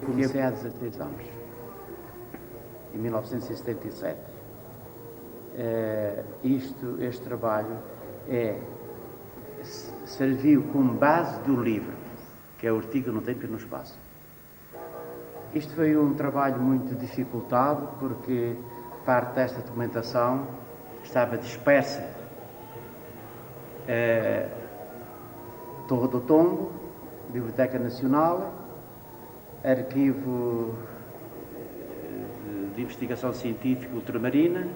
Comecei há 16 anos, em 1977. Este trabalho serviu como base do livro, que é o Ortiga no Tempo e no Espaço. Isto foi um trabalho muito dificultado, porque parte desta documentação estava dispersa. Torre do Tombo, Biblioteca Nacional, Arquivo de Investigação Científica Ultramarina,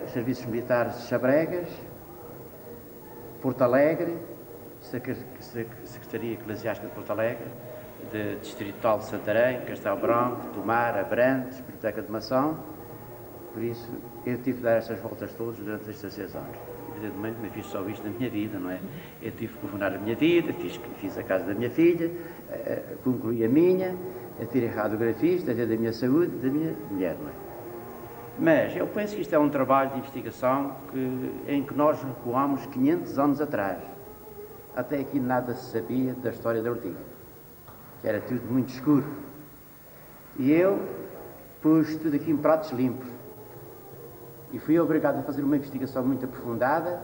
Serviços Militares de Chabregas, Porto Alegre, Secretaria Eclesiástica de Porto Alegre, de Distrital de Santarém, Castelo Branco, Tomar, Abrantes, Biblioteca de Mação. Por isso, eu tive de dar estas voltas todas durante estes 16 anos. Evidentemente, não fiz só isto na minha vida, não é? Eu tive que governar a minha vida, fiz a casa da minha filha, concluí a minha, tirei radiografias, da minha saúde, da minha mulher, não é? Mas eu penso que isto é um trabalho de investigação em que nós recuamos 500 anos atrás. Até aqui nada se sabia da história da Ortiga, que era tudo muito escuro. E eu pus tudo aqui em pratos limpos. E fui obrigado a fazer uma investigação muito aprofundada,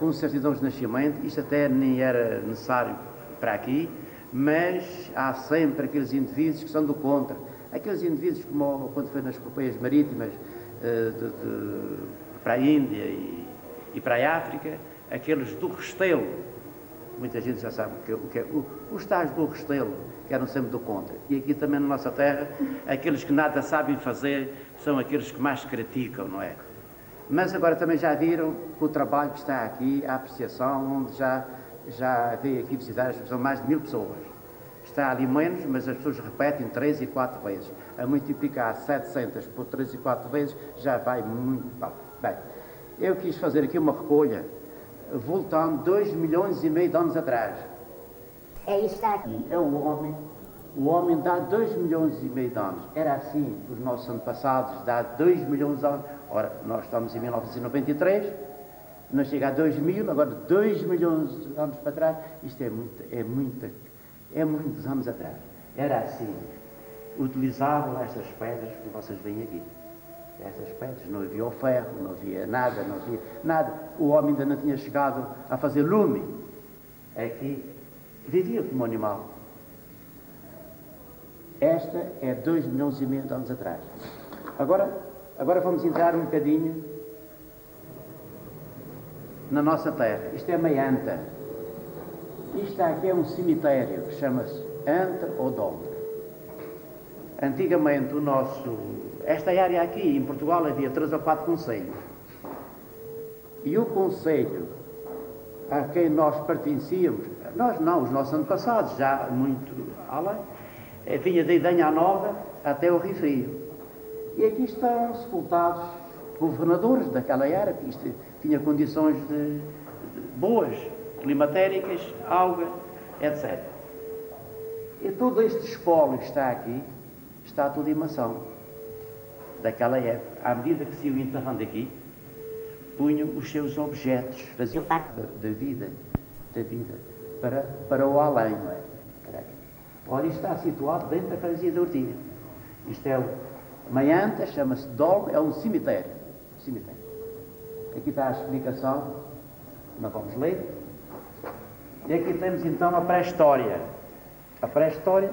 com certidões de nascimento. Isto até nem era necessário para aqui, mas há sempre aqueles indivíduos que são do contra. Aqueles indivíduos, como quando foi nas epopeias marítimas para a Índia e para a África, aqueles do Restelo. Muita gente já sabe o que é. Os tais do Restelo, que eram sempre do contra. E aqui também na nossa terra, aqueles que nada sabem fazer são aqueles que mais criticam, não é? Mas agora também já viram o trabalho que está aqui, a apreciação, onde já veio aqui visitar, são mais de 1000 pessoas. Está ali menos, mas as pessoas repetem 3 e 4 vezes. A multiplicar 700 por 3 e 4 vezes já vai muito mal. Bem, eu quis fazer aqui uma recolha, voltando 2,5 milhões de anos atrás. É isso está aqui. É o homem dá 2,5 milhões de anos. Era assim os nossos antepassados, dá 2 milhões de anos. Ora, nós estamos em 1993, não chega a 2000, agora 2 milhões de anos para trás. Isto é muitos anos atrás. Era assim. Utilizavam estas pedras que vocês veem aqui. Estas pedras, não havia o ferro, não havia nada, o homem ainda não tinha chegado a fazer lume. Aqui vivia como animal. Esta é 2,5 milhões de anos atrás. Agora vamos entrar um bocadinho na nossa terra. Isto é Maianta. Isto aqui é um cemitério que chama-se Anta ou Dom. Antigamente esta área aqui, em Portugal, havia 3 ou 4 concelhos. E o concelho a quem nós pertencíamos, nós não, os nossos antepassados, já muito além, vinha de Idanha Nova até o Rio Frio. E aqui estão sepultados governadores daquela área, que isto tinha condições boas, climatéricas, água, etc. E todo este espólio que está aqui, está tudo em mação. Daquela época, à medida que se iam enterrando aqui, punham os seus objetos, faziam parte da vida, para o além, não é? Ora, isto está situado dentro da freguesia da Ortiga. Isto é Maianta, chama-se Dol, é um cemitério. Aqui está a explicação, não vamos ler. E aqui temos então a pré-história. A pré-história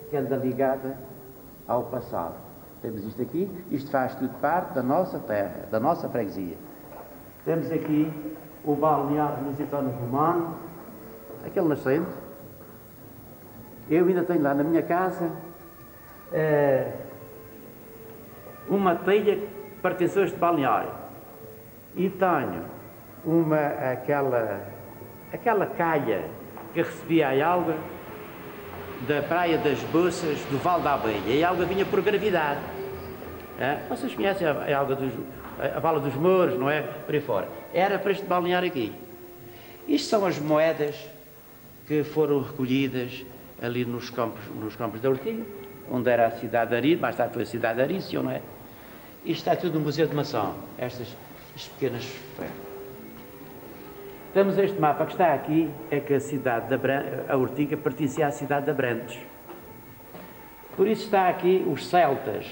que anda ligada ao passado. Temos isto aqui, isto faz tudo parte da nossa terra, da nossa freguesia. Temos aqui o balneário lusitano romano, aquele nascente. Eu ainda tenho lá na minha casa uma telha que pertenceu a este balneário. E tenho aquela calha que recebia a alga da Praia das Boças, do Val da Abelha. E a alga vinha por gravidade. Vocês conhecem a Vala dos Mouros, não é? Por aí fora. Era para este balneário aqui. Isto são as moedas que foram recolhidas ali nos campos da Ortiga, onde era a cidade de Arício, mais tarde foi a cidade de Arício, não é? Isto está tudo no Museu de Mação, estas pequenas ferros. Temos este mapa que está aqui, é que a cidade a Ortiga pertencia à cidade de Abrantes. Por isso está aqui os celtas,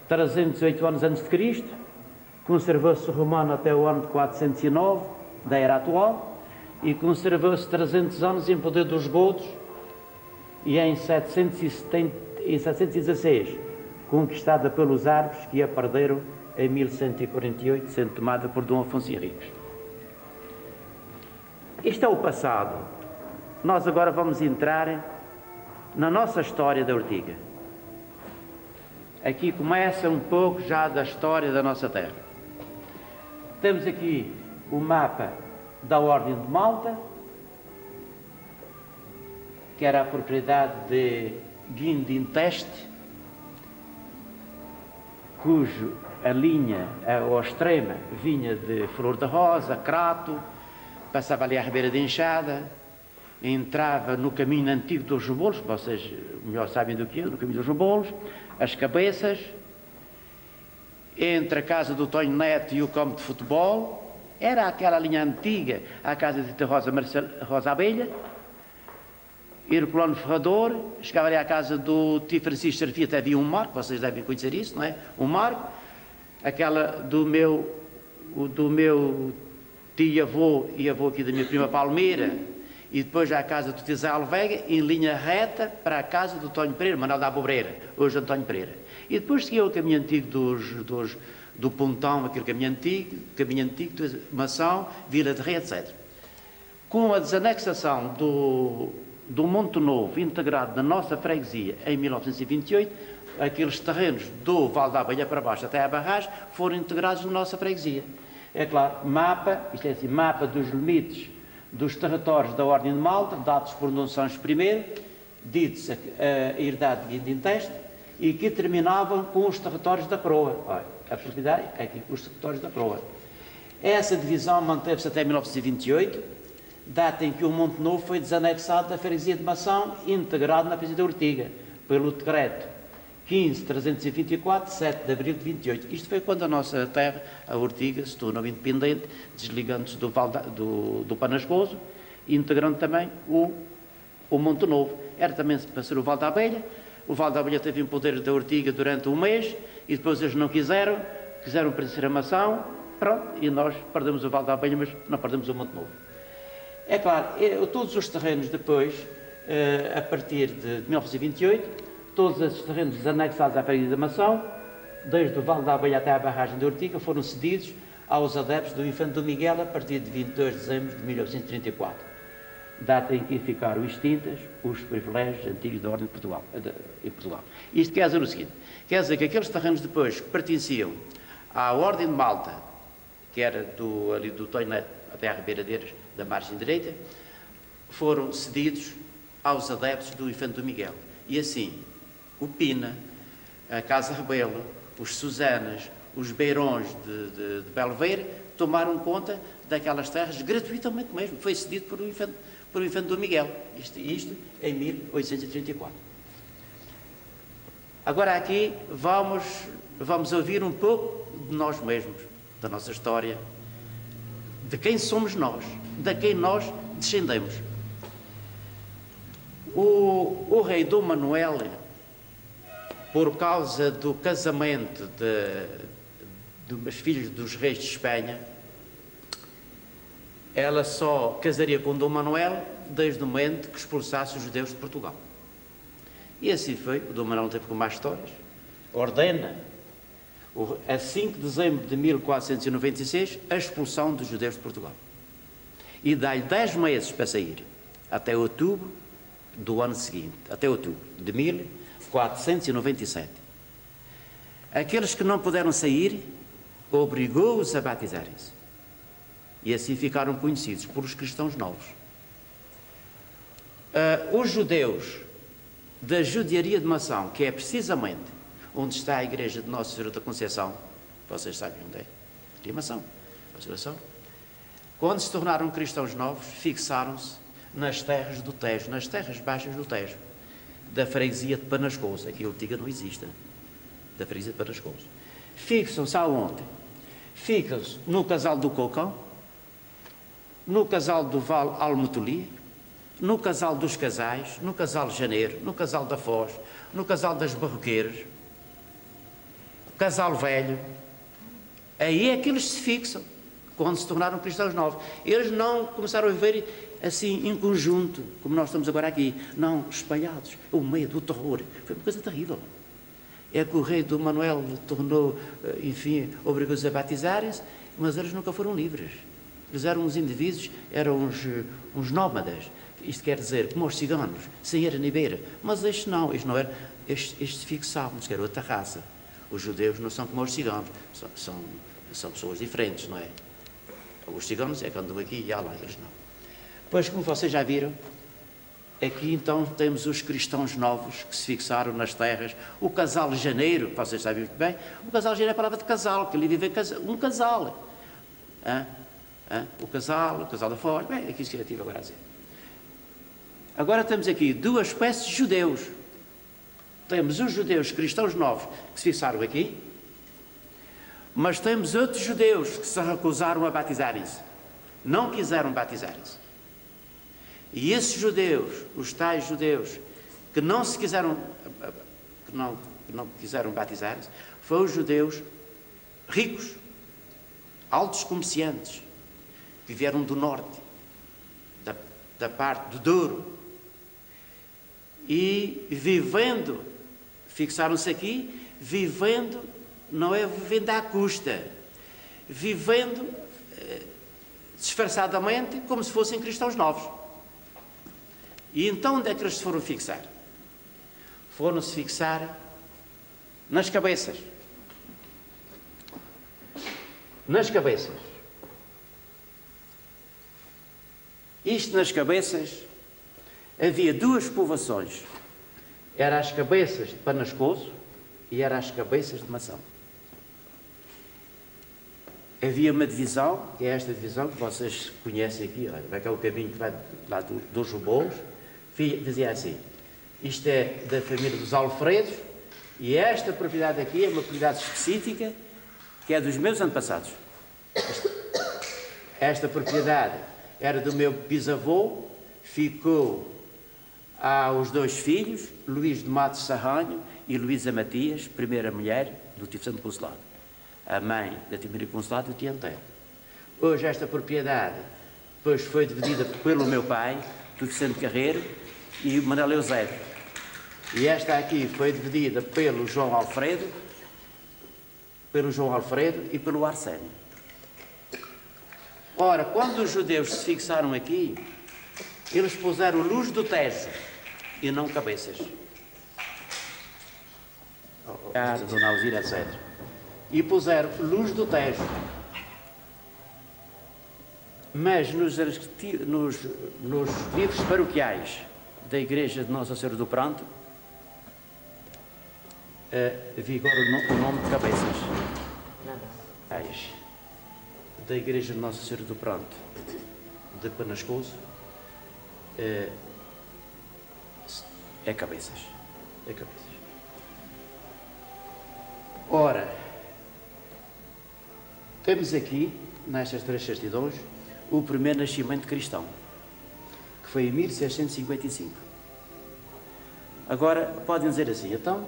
308 anos antes de Cristo, conservou-se o romano até o ano de 409, da era atual, e conservou-se 300 anos em poder dos godos, e em 716, conquistada pelos árabes, que a perderam em 1148, sendo tomada por Dom Afonso Henriques. Isto é o passado. Nós agora vamos entrar na nossa história da Ortiga. Aqui começa um pouco já da história da nossa terra. Temos aqui o mapa da Ordem de Malta, que era a propriedade de Guindinteste, cujo a linha ao extrema vinha de Flor da Rosa, Crato, passava ali à Ribeira de Enxada, entrava no caminho antigo dos Rebolos, vocês melhor sabem do que eu, no caminho dos Rebolos, as Cabeças, entre a casa do Tonho Neto e o campo de futebol, era aquela linha antiga, a casa de Rosa Abelha, Herculano Ferrador, chegava ali à casa do tio Francisco Serfia, até havia um marco, vocês devem conhecer isso, não é? Um marco, aquela do meu tio-avô e avô aqui da minha prima Palmeira, e depois já a casa do tio Zé Alvega, em linha reta para a casa do Tonho Pereira, Manuel da Abobreira, hoje António Pereira. E depois seguiu o caminho antigo do Pontão, aquele caminho antigo, Mação, Vila de Rei, etc. Com a desanexação do Monte Novo, integrado na nossa freguesia em 1928, aqueles terrenos do Val da Abelha para baixo até a barragem foram integrados na nossa freguesia. É claro, mapa dos limites dos territórios da Ordem de Malta, dados por Dom Sancho I, ditos a herdade de Guindinteste, e que terminavam com os territórios da Coroa. Olha, a propriedade é aqui com os territórios da Coroa. Essa divisão manteve-se até 1928, data em que o Monte Novo foi desanexado da freguesia de Mação e integrado na freguesia da Ortiga, pelo decreto 15.324, 7 de abril de 28. Isto foi quando a nossa terra, a Ortiga, se tornou independente, desligando-se do Panascoso e integrando também o Monte Novo. Era também para ser o Val da Abelha. O Val da Abelha teve o poder da Ortiga durante um mês e depois eles não quiseram pertencer a Mação, pronto, e nós perdemos o Val da Abelha, mas não perdemos o Monte Novo. É claro, todos os terrenos depois, a partir de 1928, todos esses terrenos desanexados à freguesia da Mação, desde o Val da Abelha até à barragem de Ortiga, foram cedidos aos adeptos do Infante Dom Miguel a partir de 22 de dezembro de 1934, data em que ficaram extintas os privilégios antigos da Ordem de Portugal, em Portugal. Isto quer dizer o seguinte, quer dizer que aqueles terrenos depois que pertenciam à Ordem de Malta, que era ali do Tonho Neto até à Ribeira de Eiras, da margem direita, foram cedidos aos adeptos do Infante Dom Miguel. E assim, o Pina, a Casa Rebelo, os Susanas, os Beirões de Belveira tomaram conta daquelas terras gratuitamente mesmo. Foi cedido por o Infante Dom Miguel. Isto em 1834. Agora aqui vamos ouvir um pouco de nós mesmos, da nossa história, de quem somos nós, de quem nós descendemos. O rei Dom Manuel, por causa do casamento dos filhos dos reis de Espanha, ela só casaria com Dom Manuel desde o momento que expulsasse os judeus de Portugal. E assim foi. O Dom Manuel teve com mais histórias. Ordena, a 5 de dezembro de 1496, a expulsão dos judeus de Portugal. E dá-lhe 10 meses para sair, até outubro do ano seguinte, até outubro de 1497. Aqueles que não puderam sair, obrigou-os a batizarem-se. E assim ficaram conhecidos por os cristãos novos. Os judeus da judiaria de Mação, que é precisamente onde está a igreja de Nossa Senhora da Conceição, vocês sabem onde é? De Mação, quando se tornaram cristãos novos, fixaram-se nas terras do Tejo, nas terras baixas do Tejo, da freguesia de Panascoso. Aqui a Ortiga não existe, da freguesia de Panascoso. Fixam-se aonde? Fixam-se no Casal do Cocão, no Casal do Val Almotoli, no casal dos casais, no casal de Janeiro, no casal da Foz, no casal das Barroqueiras, casal velho. Aí é que eles se fixam, quando se tornaram cristãos novos. Eles não começaram a viver assim, em conjunto, como nós estamos agora aqui. Não, espalhados. O medo, o terror. Foi uma coisa terrível. É que o rei do Manuel tornou, enfim, obrigou-os a batizarem-se, mas eles nunca foram livres. Eles eram uns indivíduos, eram uns nómadas. Isto quer dizer, como os ciganos, sem era nem beira. Mas estes não eram. Estes se fixavam-se, que era outra raça. Os judeus não são como os ciganos, são pessoas diferentes, não é? Os ciganos é que andam aqui e lá, eles não. Pois, como vocês já viram, aqui então temos os cristãos novos que se fixaram nas terras. O casal de Janeiro, vocês sabem muito bem, o casal de Janeiro é a palavra de casal, que ali vive um casal. O casal da Foz, bem, aqui que eu estive agora a dizer. Agora temos aqui duas espécies de judeus. Temos os judeus cristãos novos que se fixaram aqui, mas temos outros judeus que se recusaram a batizarem-se. Não quiseram batizarem-se. E esses judeus, os tais judeus, que não quiseram batizar-se, foram os judeus ricos, altos comerciantes, que vieram do norte, da parte do Douro, e fixaram-se aqui, não é vivendo à custa, vivendo disfarçadamente, como se fossem cristãos novos. E então onde é que eles se foram fixar? Foram-se fixar nas cabeças. Nas cabeças. Isto nas cabeças, havia duas povoações. Era as cabeças de Panascoso e era as cabeças de Mação. Havia uma divisão, que é esta divisão que vocês conhecem aqui, olha, vai cá o caminho que vai lá dos Bolos, dizia assim, isto é da família dos Alfredos, e esta propriedade aqui é uma propriedade específica, que é dos meus antepassados. Esta propriedade era do meu bisavô, ficou aos dois filhos, Luís de Matos Sarranho e Luísa Matias, primeira mulher do tio Santo Consolado. A mãe da tia Maria Consolado e o tio Antero. Hoje esta propriedade depois foi dividida pelo meu pai, do Vicente Carreiro e o Manuel Eusébio. E esta aqui foi dividida pelo João Alfredo e pelo Arsénio. Ora, quando os judeus se fixaram aqui, eles puseram luz do Tejo e não cabeças. Dona Alzira, etc. E puseram luz do Tejo. Mas nos livros paroquiais da Igreja de Nossa Senhora do Pranto, vigora o nome de cabeças. Da Igreja de Nossa Senhora do Pranto, de Panascoso, é cabeças. É cabeças. Ora, temos aqui, nestas três certidões, o primeiro nascimento cristão, que foi em 1655. Agora, podem dizer assim, então,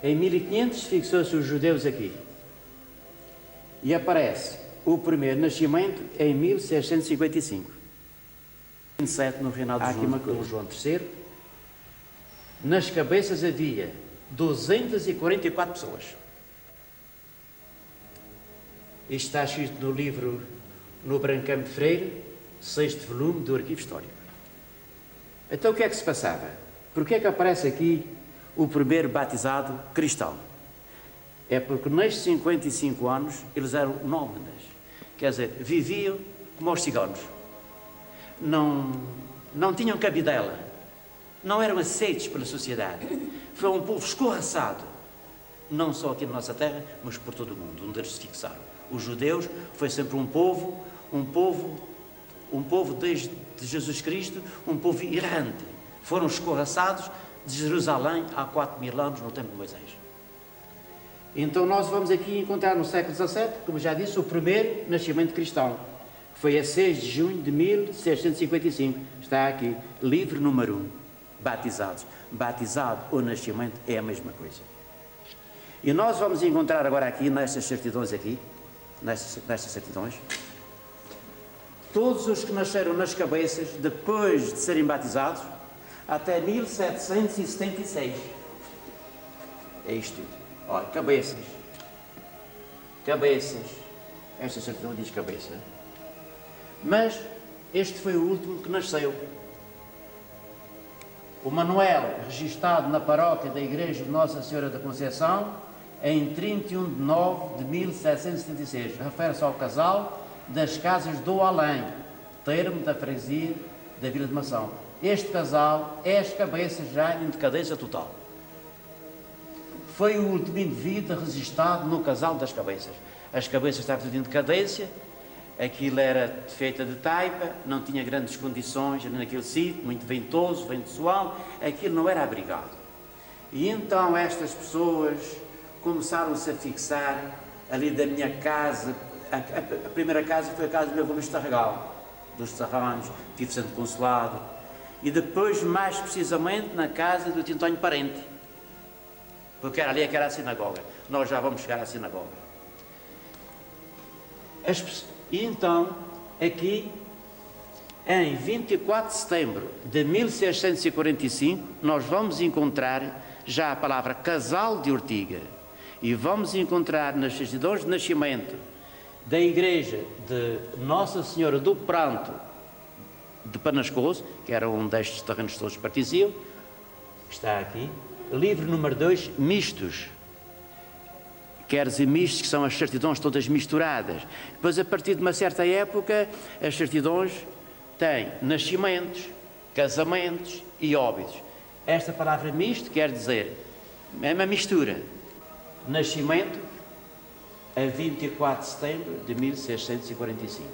em 1500 fixou-se os judeus aqui. E aparece o primeiro nascimento em 1655. 27 no reinado de João III. Nas cabeças havia 244 pessoas. Isto está escrito no livro No Brancamp de Freire, 6º volume do Arquivo Histórico. Então o que é que se passava? Porquê é que aparece aqui o primeiro batizado cristão? É porque nestes 55 anos eles eram nómadas, quer dizer, viviam como os ciganos. Não tinham cabidela, não eram aceitos pela sociedade. Foi um povo escorraçado, não só aqui na nossa terra, mas por todo o mundo, onde eles se fixaram. Os judeus foi sempre um povo desde Jesus Cristo, um povo errante. Foram escorraçados de Jerusalém há 4000 anos, no tempo de Moisés. Então nós vamos aqui encontrar no século XVII, como já disse, o primeiro nascimento cristão. Foi a 6 de junho de 1655. Está aqui, livro número 1, batizados. Batizado ou nascimento é a mesma coisa. E nós vamos encontrar agora aqui, nestas certidões aqui, nestas certidões, todos os que nasceram nas cabeças, depois de serem batizados, até 1776. É isto tudo. Olha, cabeças. Cabeças. Esta certidão diz cabeça. Mas este foi o último que nasceu. O Manuel, registado na paróquia da Igreja de Nossa Senhora da Conceição, em 31 de nove de 1776. Refere-se ao casal das Casas do Além, termo da freguesia da Vila de Mação. Este casal é as cabeças já em decadência total. Foi o último indivíduo registado no casal das cabeças. As cabeças estavam tudo em decadência, aquilo era feita de taipa, não tinha grandes condições naquele sítio, muito ventoso, vento suave, aquilo não era abrigado. E então estas pessoas começaram-se a fixar ali da minha casa. A primeira casa foi a casa do meu avô Luís Tarregal, dos Serranos, tive sendo consolado, e depois, mais precisamente, na casa do Tintónio Parente, porque era ali que era a sinagoga. Nós já vamos chegar à sinagoga. E então, aqui, em 24 de setembro de 1645, nós vamos encontrar já a palavra casal de Ortiga, e vamos encontrar nas certidões de nascimento da Igreja de Nossa Senhora do Pranto de Panascoso, que era um destes terrenos todos que pertenciam, está aqui, livro número 2, mistos. Quer dizer mistos, que são as certidões todas misturadas. Depois, a partir de uma certa época, as certidões têm nascimentos, casamentos e óbitos. Esta palavra misto quer dizer, é uma mistura. Nascimento a 24 de setembro de 1645.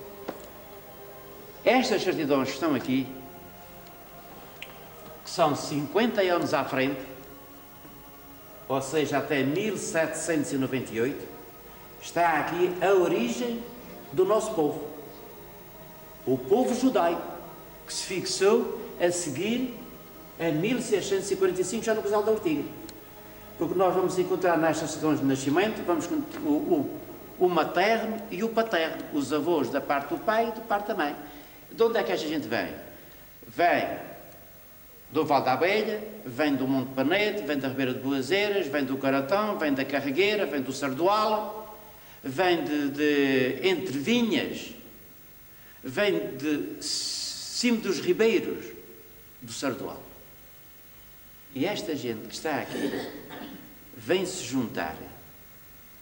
Estas certidões que estão aqui, que são 50 anos à frente, ou seja, até 1798, está aqui a origem do nosso povo. O povo judaico, que se fixou a seguir a 1645, já no casal da Ortiga. Porque nós vamos encontrar nestas certidões de nascimento, vamos o materno e o paterno, os avós da parte do pai e da parte da mãe. De onde é que esta gente vem? Vem do Val da Abelha, vem do Monte Panete, vem da Ribeira de Boazeiras, vem do Caratão, vem da Carregueira, vem do Sarduala, vem de Entre Vinhas, vem de cima dos Ribeiros do Sarduala. E esta gente que está aqui vem se juntar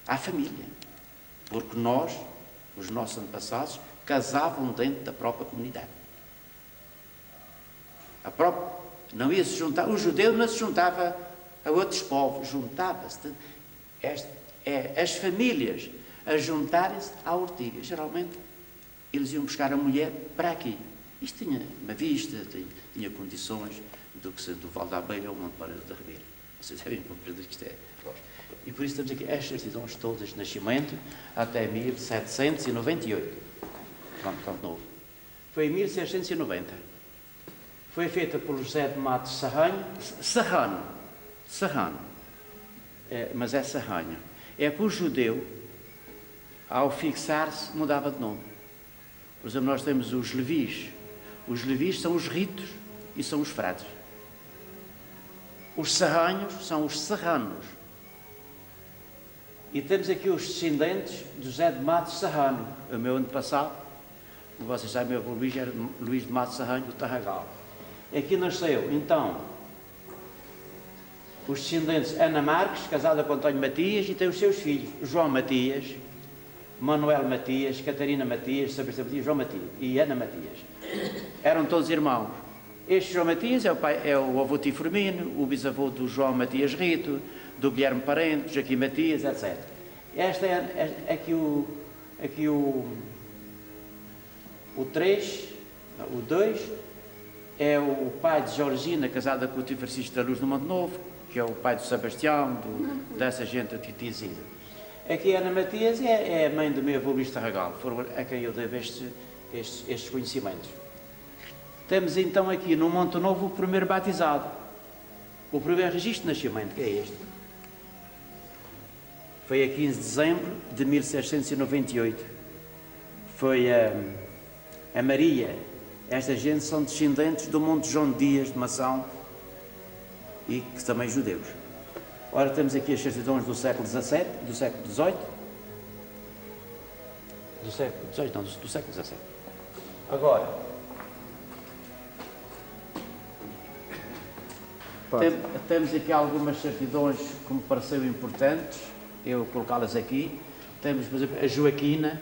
à família, porque nós, os nossos antepassados, casavam dentro da própria comunidade. Não ia se juntar, o judeu não se juntava a outros povos, juntava-se as famílias a juntarem-se à Ortiga. Geralmente eles iam buscar a mulher para aqui. Isto tinha uma vista, tinha condições do Val da Abelha ou Monte Panete da Ribeira. Vocês devem compreender que isto é lógico. E por isso temos aqui estas certidões todas de nascimento até 1798. Pronto, novo. Foi em 1690. Foi feita por José de Matos Serrano, mas é Serrano. É que o judeu, ao fixar-se, mudava de nome. Por exemplo, nós temos os levis. Os levis são os ritos e são os frades. Os serranhos são os serranos. E temos aqui os descendentes de José de Matos Serrano, o meu antepassado. Como vocês sabem, meu avô Luís era Luís de Matos Serrano do Tarragal. Aqui nasceu, então, os descendentes Ana Marques, casada com António Matias, e tem os seus filhos, João Matias, Manuel Matias, Catarina Matias, Sebastião Matias, João Matias e Ana Matias. Eram todos irmãos. Este João Matias é o avô Tifurmino, o bisavô do João Matias Rito, do Guilherme Parente, Joaquim Matias, etc. Este é aqui o 3, o 2, é o pai de Georgina, casada com o tio Francisco da Luz do Monte Novo, que é o pai do Sebastião, dessa gente que tinha sido. Aqui a Ana Matias é a mãe do meu avô Luís Tarragal, a quem eu devo estes conhecimentos. Temos então aqui no Monte Novo o primeiro batizado, o primeiro registro de nascimento, que é este. Foi a 15 de dezembro de 1798. Foi a Maria. Esta gente são descendentes do Monte João de Dias de Mação e que também judeus. Ora, temos aqui as certidões do século XVII, do século XVIII. Do século XVIII, não, do século XVII. Agora, temos aqui algumas certidões que me pareceram importantes, eu colocá-las aqui. Temos, por exemplo, a Joaquina.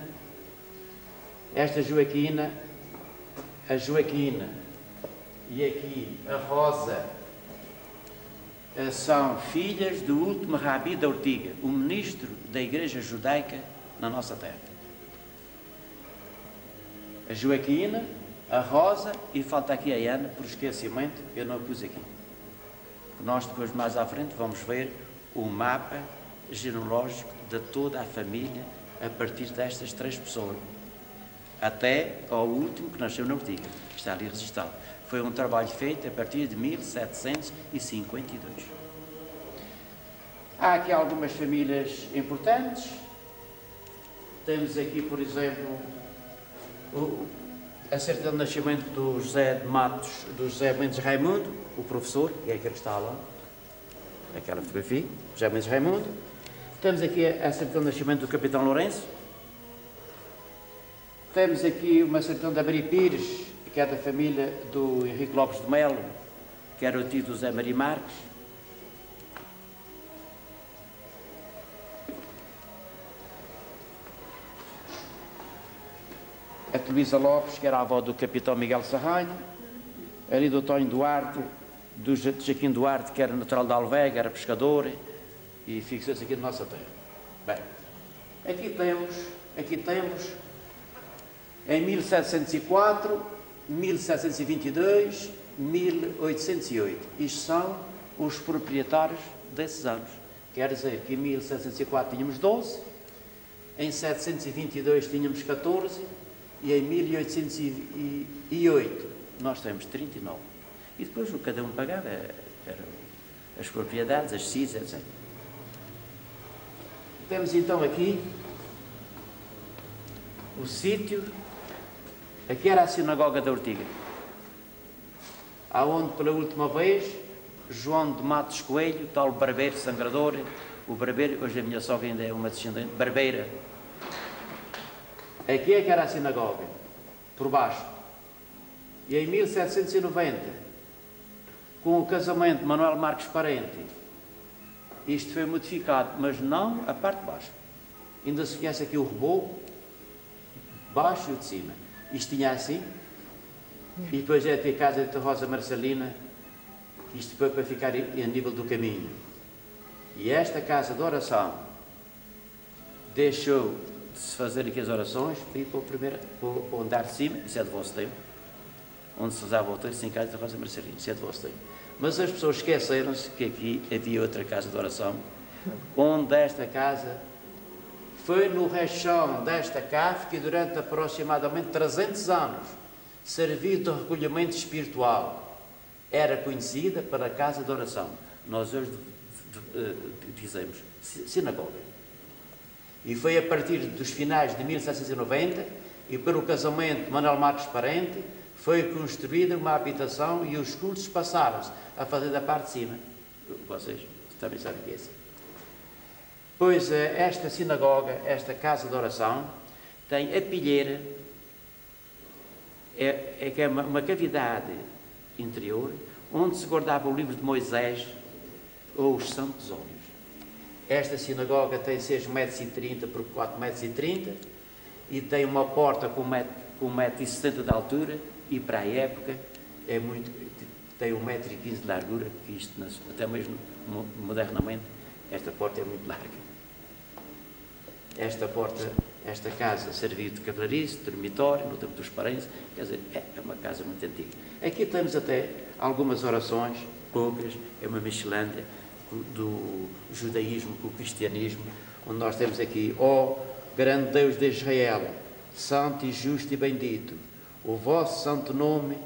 Esta Joaquina, a Joaquina e aqui a Rosa são filhas do último Rabi da Ortiga, o ministro da Igreja Judaica na nossa terra. A Joaquina, a Rosa e falta aqui a Ana, por esquecimento, eu não a pus aqui. Nós depois, mais à frente, vamos ver o mapa genealógico de toda a família a partir destas 3 pessoas, até ao último que nasceu na Ortiga, que está ali registado. Foi um trabalho feito a partir de 1752. Há aqui algumas famílias importantes. Temos aqui, por exemplo, a certidão de nascimento do José de Matos, do José Mendes Raimundo, o professor, que é aquele que está lá, aquela fotografia, José Mendes Raimundo. Temos aqui a certidão de nascimento do Capitão Lourenço. Temos aqui uma certidão da Maria Pires, que é da família do Henrique Lopes de Melo, que era o tio do Zé Maria Marques. A Luísa Lopes, que era a avó do Capitão Miguel Sarranho. Ali do António Duarte, do Jaquim Duarte, que era natural de Alvega, era pescador e fixou-se aqui na nossa terra. Bem, aqui temos em 1704, 1722, 1808. Isto são os proprietários desses anos. Quer dizer que em 1704 tínhamos 12, em 1722 tínhamos 14 e em 1808 nós temos 39. E depois o que cada um pagava eram as propriedades, as CIS, etc. Temos então aqui o sítio. Aqui era a sinagoga da Ortiga, aonde pela última vez João de Matos Coelho, tal barbeiro sangrador, o barbeiro, hoje a minha sogra ainda é uma descendente, barbeira. Aqui é que era a sinagoga, por baixo. E em 1790, com o casamento de Manuel Marques Parente, isto foi modificado, mas não a parte de baixo. Ainda se conhece aqui o reboco, baixo e o de cima. Isto tinha assim, e depois é ter a casa de Rosa Marcelina, isto foi para ficar a nível do caminho. E esta casa de oração deixou de se fazer aqui as orações para ir para o andar de cima, isso é de vosso tempo, onde se usava o texto em casa de Rosa Marcelina, isso é de vosso tempo. Mas as pessoas esqueceram-se que aqui havia outra casa de oração, onde esta casa foi no rechão desta cave que durante aproximadamente 300 anos serviu de recolhimento espiritual. Era conhecida para a casa de oração. Nós hoje dizemos sinagoga. E foi a partir dos finais de 1790 e pelo casamento de Manuel Marques Parente foi construída uma habitação e os cultos passaram-se a fazer da parte de cima. Vocês também sabem que é assim. Pois esta sinagoga, esta casa de oração, tem a pilheira, que é uma cavidade interior, onde se guardava o livro de Moisés ou os santos óleos. Esta sinagoga tem 6,30 metros por 4,30 metros e tem uma porta com 1,70 m de altura e para a época tem 1,15 m de largura, que isto, até mesmo modernamente, esta porta é muito larga. Esta casa serviu de cavalariço, de dormitório, no tempo dos parentes, quer dizer, é uma casa muito antiga. Aqui temos até algumas orações, poucas, é uma miscelânea do judaísmo com o cristianismo, onde nós temos aqui, ó grande Deus de Israel, santo e justo e bendito, o vosso santo nome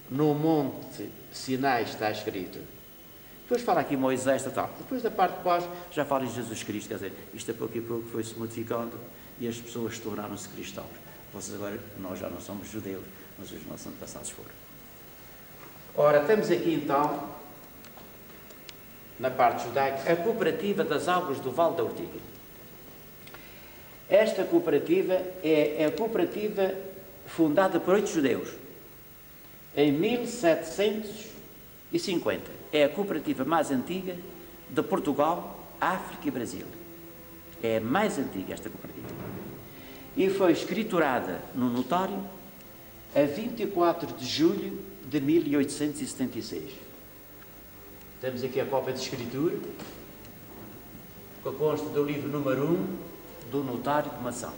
no monte Sinai está escrito. Depois fala aqui Moisés, tal. Depois da parte de baixo já fala em Jesus Cristo, quer dizer, isto a pouco e pouco foi-se modificando e as pessoas tornaram-se cristãos. Vocês agora, nós já não somos judeus, mas os nossos antepassados foram. Ora, temos aqui então, na parte judaica, a cooperativa das águas do Vale da Ortiga. Esta cooperativa é a cooperativa fundada por 8 judeus, em 1750. É a cooperativa mais antiga de Portugal, África e Brasil. É a mais antiga esta cooperativa. E foi escriturada no notário a 24 de julho de 1876. Temos aqui a cópia de escritura, que consta do livro número 1 do notário de Mação,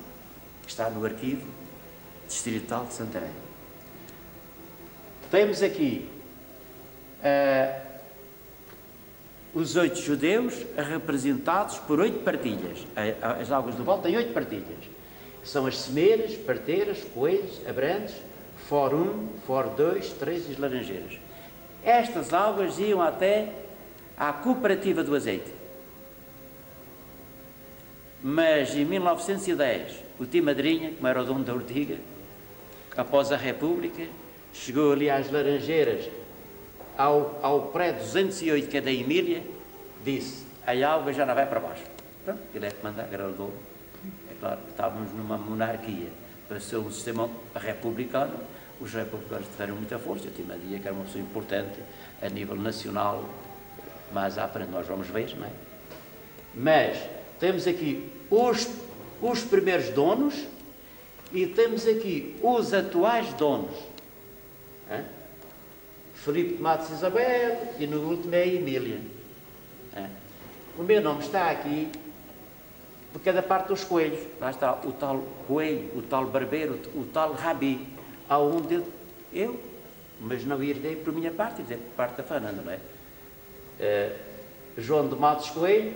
que está no arquivo distrital de Santarém. Temos aqui os 8 judeus representados por 8 partilhas. As águas do Vale têm 8 partilhas. São as semeiras, parteiras, coelhos, abrantes, for 1, for 2, 3 e as laranjeiras. Estas águas iam até à cooperativa do azeite. Mas em 1910, o tio Madrinha, como era o dono da Ortiga, após a República, chegou ali às laranjeiras, ao prédio 208, que é da Emília, disse, a água já não vai para baixo. Pronto, ele é que manda, agradou. É claro, estávamos numa monarquia, passou um sistema republicano, os republicanos tiveram muita força, o tio Madrinha, que era uma pessoa importante a nível nacional, mais à frente nós vamos ver, não é? Mas temos aqui os primeiros donos e temos aqui os atuais donos. Hein? Filipe de Matos Isabel e no último é a Emília. Hein? O meu nome está aqui porque é da parte dos coelhos. Lá está o tal coelho, o tal barbeiro, o tal rabi, aonde eu, mas não herdei por minha parte, herdei por parte da Fernanda, não é? João de Matos Coelho,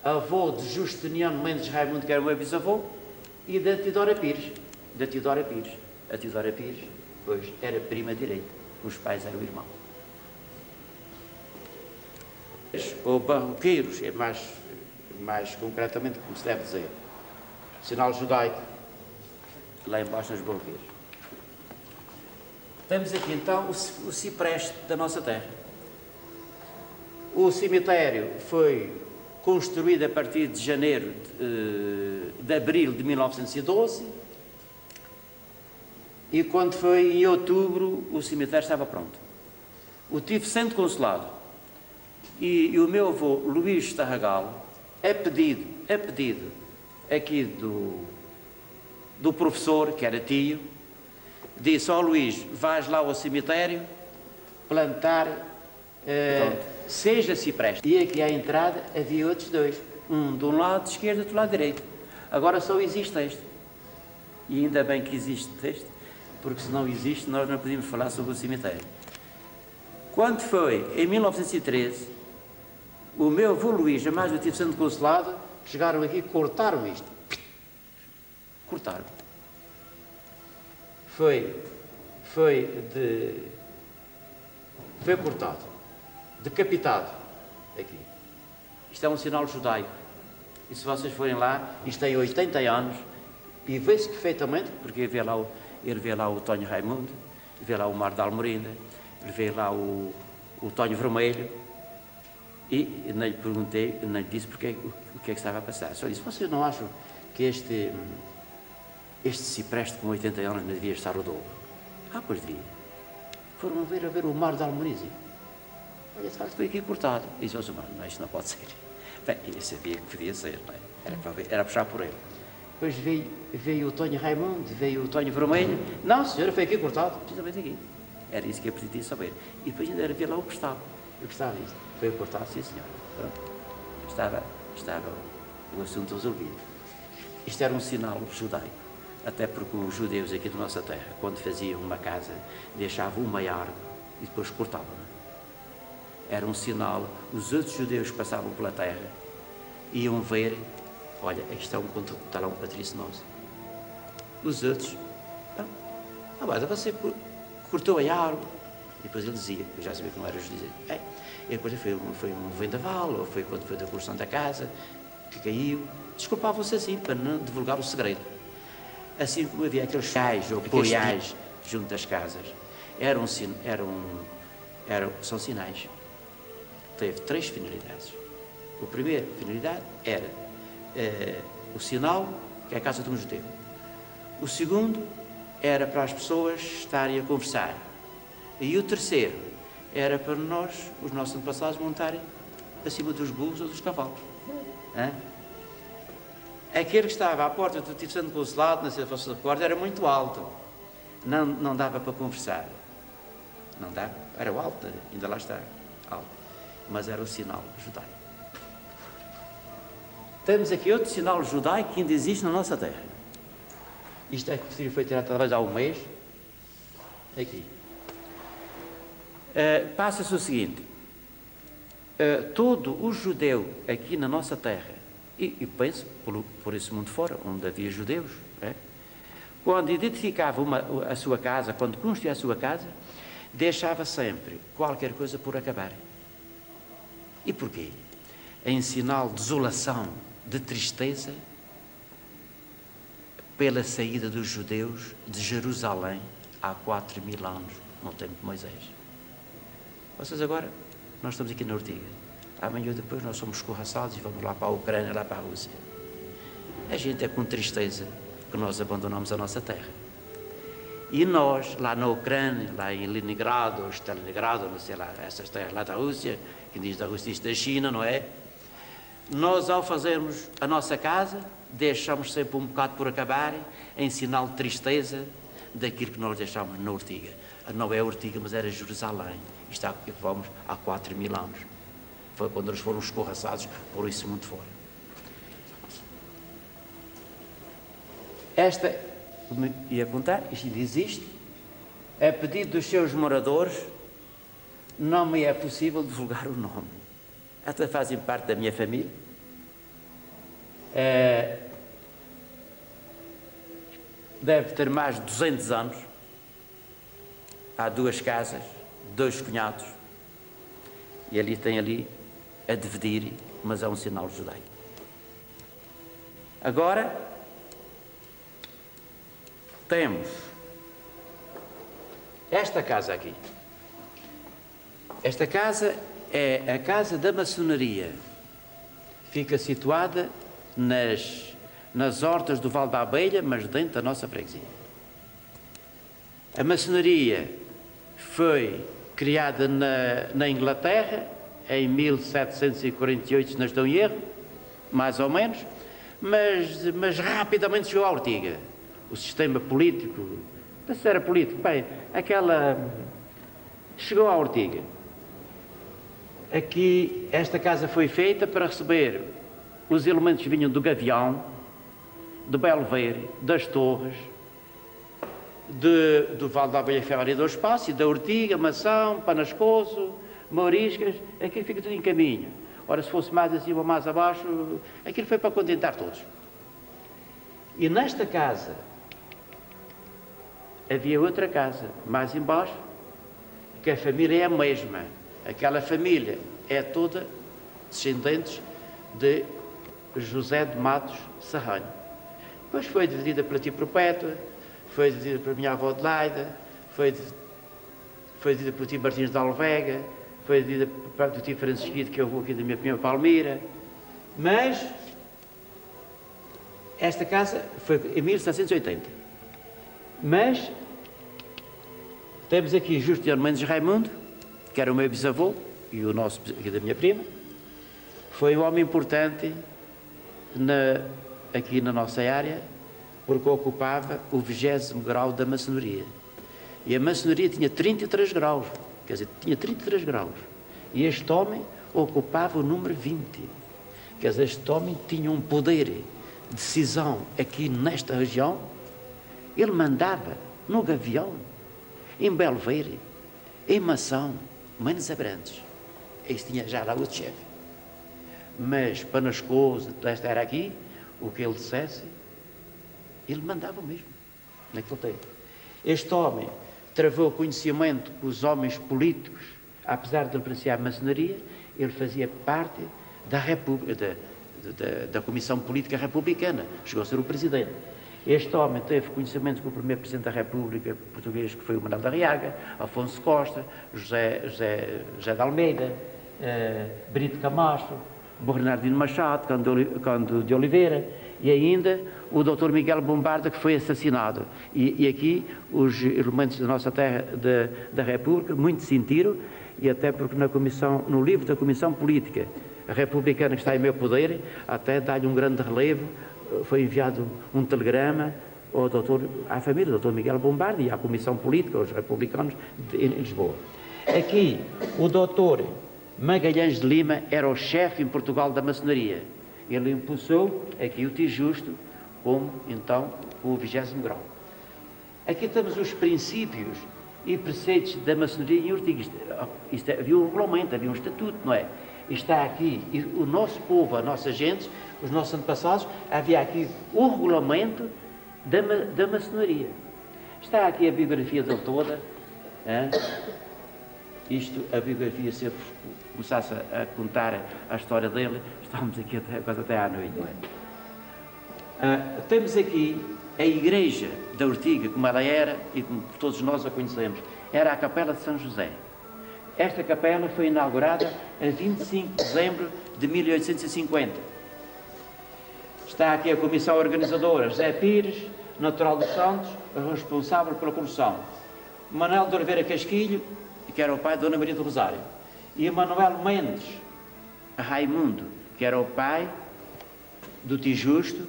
avô de Justiniano Mendes Raimundo, que era o meu bisavô, e da Tidora Pires. A Tidora Pires, pois, era prima direita, os pais eram irmãos. Ou barroqueiros, é mais concretamente como se deve dizer, sinal judaico, lá embaixo nas barroqueiras. Temos aqui então o cipreste da nossa terra. O cemitério foi construído a partir de janeiro de abril de 1912 e quando foi em outubro o cemitério estava pronto. O tive Santo Consolado e o meu avô Luís Tarragalo, a pedido aqui do professor, que era tio, disse ao Luís, vais lá ao cemitério plantar seja cipreste. E aqui à entrada havia outros dois, um de um lado esquerdo e outro lado direito. Agora só existe este. E ainda bem que existe este, porque se não existe nós não podíamos falar sobre o cemitério. Quando foi em 1913, o meu avô Luís, a mais o tio Santo Consolado, chegaram aqui e cortaram isto. Cortaram. Foi cortado, decapitado aqui. Isto é um sinal judaico. E se vocês forem lá, isto tem 80 anos e vê-se perfeitamente, porque ele vê lá o Tonho Raimundo, vê lá o Mar da Almorinda, vê lá o Tonho Vermelho e não lhe perguntei, não lhe disse o que é que estava a passar. Só disse, vocês não acham que este cipreste com 80 anos não devia estar o dobro? Pois devia. Foram a ver o Mar da Almorize. Olha, sabe, foi aqui cortado. E disse, não, isto não pode ser. Bem, eu sabia que podia ser, não é? Era puxar por ele. Depois veio o Tonho Raimundo, veio o Tonho Vermelho. Não, senhora, foi aqui cortado. Precisamente aqui. Era isso que eu pretendia saber. E depois ainda era ver lá o que estava. O que estava isso. Foi cortado, sim, senhora. Pronto. Estava o assunto resolvido. Isto era um sinal judaico. Até porque os judeus aqui da nossa terra, quando faziam uma casa, deixavam uma árvore e depois cortavam. Era um sinal. Os outros judeus que passavam pela terra iam ver, olha, isto é um talão patrício nosso. Os outros, mas você cortou a árvore. E depois ele dizia, eu já sabia que não era justo dizer, e depois foi um vendaval, ou foi quando foi da construção da casa, que caiu. Desculpavam-se assim, para não divulgar o segredo. Assim como havia aqueles chais ou poiais junto das casas, são sinais. Teve 3 finalidades. A primeira finalidade era o sinal, que é a casa de um judeu. O segundo era para as pessoas estarem a conversar. E o terceiro era para nós, os nossos antepassados, montarem acima dos burros ou dos cavalos. Aquele que estava à porta do Tipo Santo Consulado, na cidade de Porta, era muito alto. Não dava para conversar. Não dava. Era alto, ainda lá está. Alto. Mas era o sinal judaico. Temos aqui outro sinal judaico que ainda existe na nossa terra. Isto é que foi tirado talvez há um mês. Aqui. Passa-se o seguinte. Todo o judeu aqui na nossa terra, e penso por esse mundo fora, onde havia judeus, quando identificava a sua casa, quando construía a sua casa, deixava sempre qualquer coisa por acabar. E porquê? Em sinal de desolação, de tristeza, pela saída dos judeus de Jerusalém há 4.000 anos, no tempo de Moisés. Vocês agora, nós estamos aqui na Ortiga. Amanhã ou depois nós somos escorraçados e vamos lá para a Ucrânia, lá para a Rússia. A gente é com tristeza que nós abandonamos a nossa terra. E nós, lá na Ucrânia, lá em Leningrado, ou Stalingrado, não sei lá, essas terras lá da Rússia, que diz da Rússia, diz da China, não é? Nós, ao fazermos a nossa casa, deixamos sempre um bocado por acabar, em sinal de tristeza daquilo que nós deixámos na Ortiga. Não é a Ortiga, mas era Jerusalém. Isto vamos há 4.000 anos. Foi quando eles foram escorraçados por isso muito fora. Esta, como ia contar, isto existe, a pedido dos seus moradores, não me é possível divulgar o nome. Até fazem parte da minha família. Deve ter mais de 200 anos. Há 2 casas, 2 cunhados. E ali tem a dividir, mas é um sinal judaico. Agora, temos esta casa aqui. Esta casa é a casa da maçonaria. Fica situada nas hortas do Val da Abelha, mas dentro da nossa freguesia. A maçonaria foi criada na Inglaterra em 1748, se não estou em erro, mais ou menos, mas rapidamente chegou à Ortiga. O sistema político, não sei se era político, bem, chegou à Ortiga. Aqui, esta casa foi feita para receber os elementos que vinham do Gavião, de Belveire, das Torres, do Val da Abelha Ferrari do Espaço, e da Ortiga, Mação, Panascoso, Mouriscas, aquilo fica tudo em caminho. Ora, se fosse mais acima ou mais abaixo, aquilo foi para contentar todos. E nesta casa havia outra casa, mais embaixo, que a família é a mesma. Aquela família é toda descendentes de José de Matos Serrano. Depois foi dividida pela tia Perpétua, foi dividida pela minha avó Adelaida, foi dividida pelo tio Martins de Alvega, foi dividida pelo tio Francisquito, que eu vou aqui da minha prima Palmira. Mas esta casa foi em 1780. Mas temos aqui Justiniano Mendes Raimundo, que era o meu bisavô e o nosso aqui da minha prima. Foi um homem importante aqui na nossa área, porque ocupava o 20º grau da maçonaria. E a maçonaria tinha 33 graus, quer dizer, tinha 33 graus. E este homem ocupava o número 20. Quer dizer, este homem tinha um poder de decisão aqui nesta região. Ele mandava no Gavião, em Belveire, em Mação, Manos Abrantes. Este tinha já lá outro chefe. Mas Panascoso, esta era aqui, o que ele dissesse, ele mandava mesmo. naquele tempo. Este homem travou conhecimento com os homens políticos, apesar de apreciar a maçonaria, ele fazia parte da República, da Comissão Política Republicana, chegou a ser o presidente. Este homem teve conhecimento com o primeiro presidente da República português, que foi o Manuel da Arriaga, Afonso Costa, José de Almeida, Brito Camacho, Bernardino Machado, Conde de Oliveira, e ainda o Dr. Miguel Bombarda, que foi assassinado. E aqui os elementos da nossa terra, da República, muito sentiram, e até porque no livro da Comissão Política Republicana, que está em meu poder, até dá-lhe um grande relevo. Foi enviado um telegrama à família do Dr. Miguel Bombarda e à Comissão Política, aos republicanos em Lisboa. Aqui, o Dr. Magalhães de Lima era o chefe em Portugal da maçonaria. Ele impulsou aqui o Tijusto como, então, o 20º grau. Aqui temos os princípios e preceitos da maçonaria em Ortiga. Havia um regulamento, havia um estatuto, não é? Está aqui, e o nosso povo, a nossa gente, os nossos antepassados, havia aqui o regulamento da maçonaria. Está aqui a biografia dele toda. A biografia, se eu começasse a contar a história dele, estamos aqui quase até à noite, não é? Temos aqui a igreja da Ortiga, como ela era, e como todos nós a conhecemos. Era a Capela de São José. Esta capela foi inaugurada a 25 de dezembro de 1850. Está aqui a comissão organizadora, José Pires, natural dos Santos, responsável pela construção. Manuel de Oliveira Casquilho, que era o pai de Dona Maria do Rosário. E Manuel Mendes Raimundo, que era o pai do tio Justo,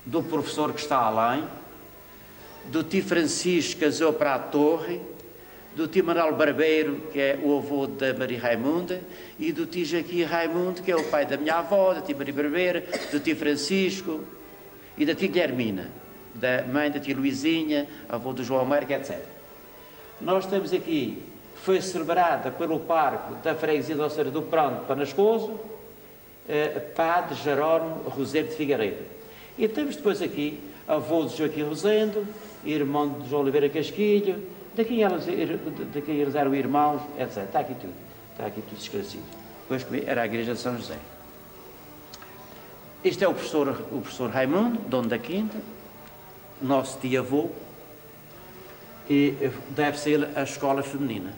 do professor que está além, do tio Francisco que casou para a Torre, do tio Manuel Barbeiro, que é o avô da Maria Raimunda, e do tio Jaquim Raimundo, que é o pai da minha avó, da tia Maria Barbeira, do tio Francisco e da tia Guilhermina, da mãe da tia Luizinha, avô do João América, etc. Nós temos aqui, foi celebrada pelo parque da freguesia da Alceira do Pronto, Panascoso, Padre Jerónimo Roseiro de Figueiredo. E temos depois aqui avô de Joaquim Rosendo, irmão de João Oliveira Casquilho, de quem eles eram irmãos, etc. Está aqui tudo esclarecido. Depois era a igreja de São José. Este é o professor Raimundo, dono da quinta, nosso tio-avô, e deve-se a ele a escola feminina.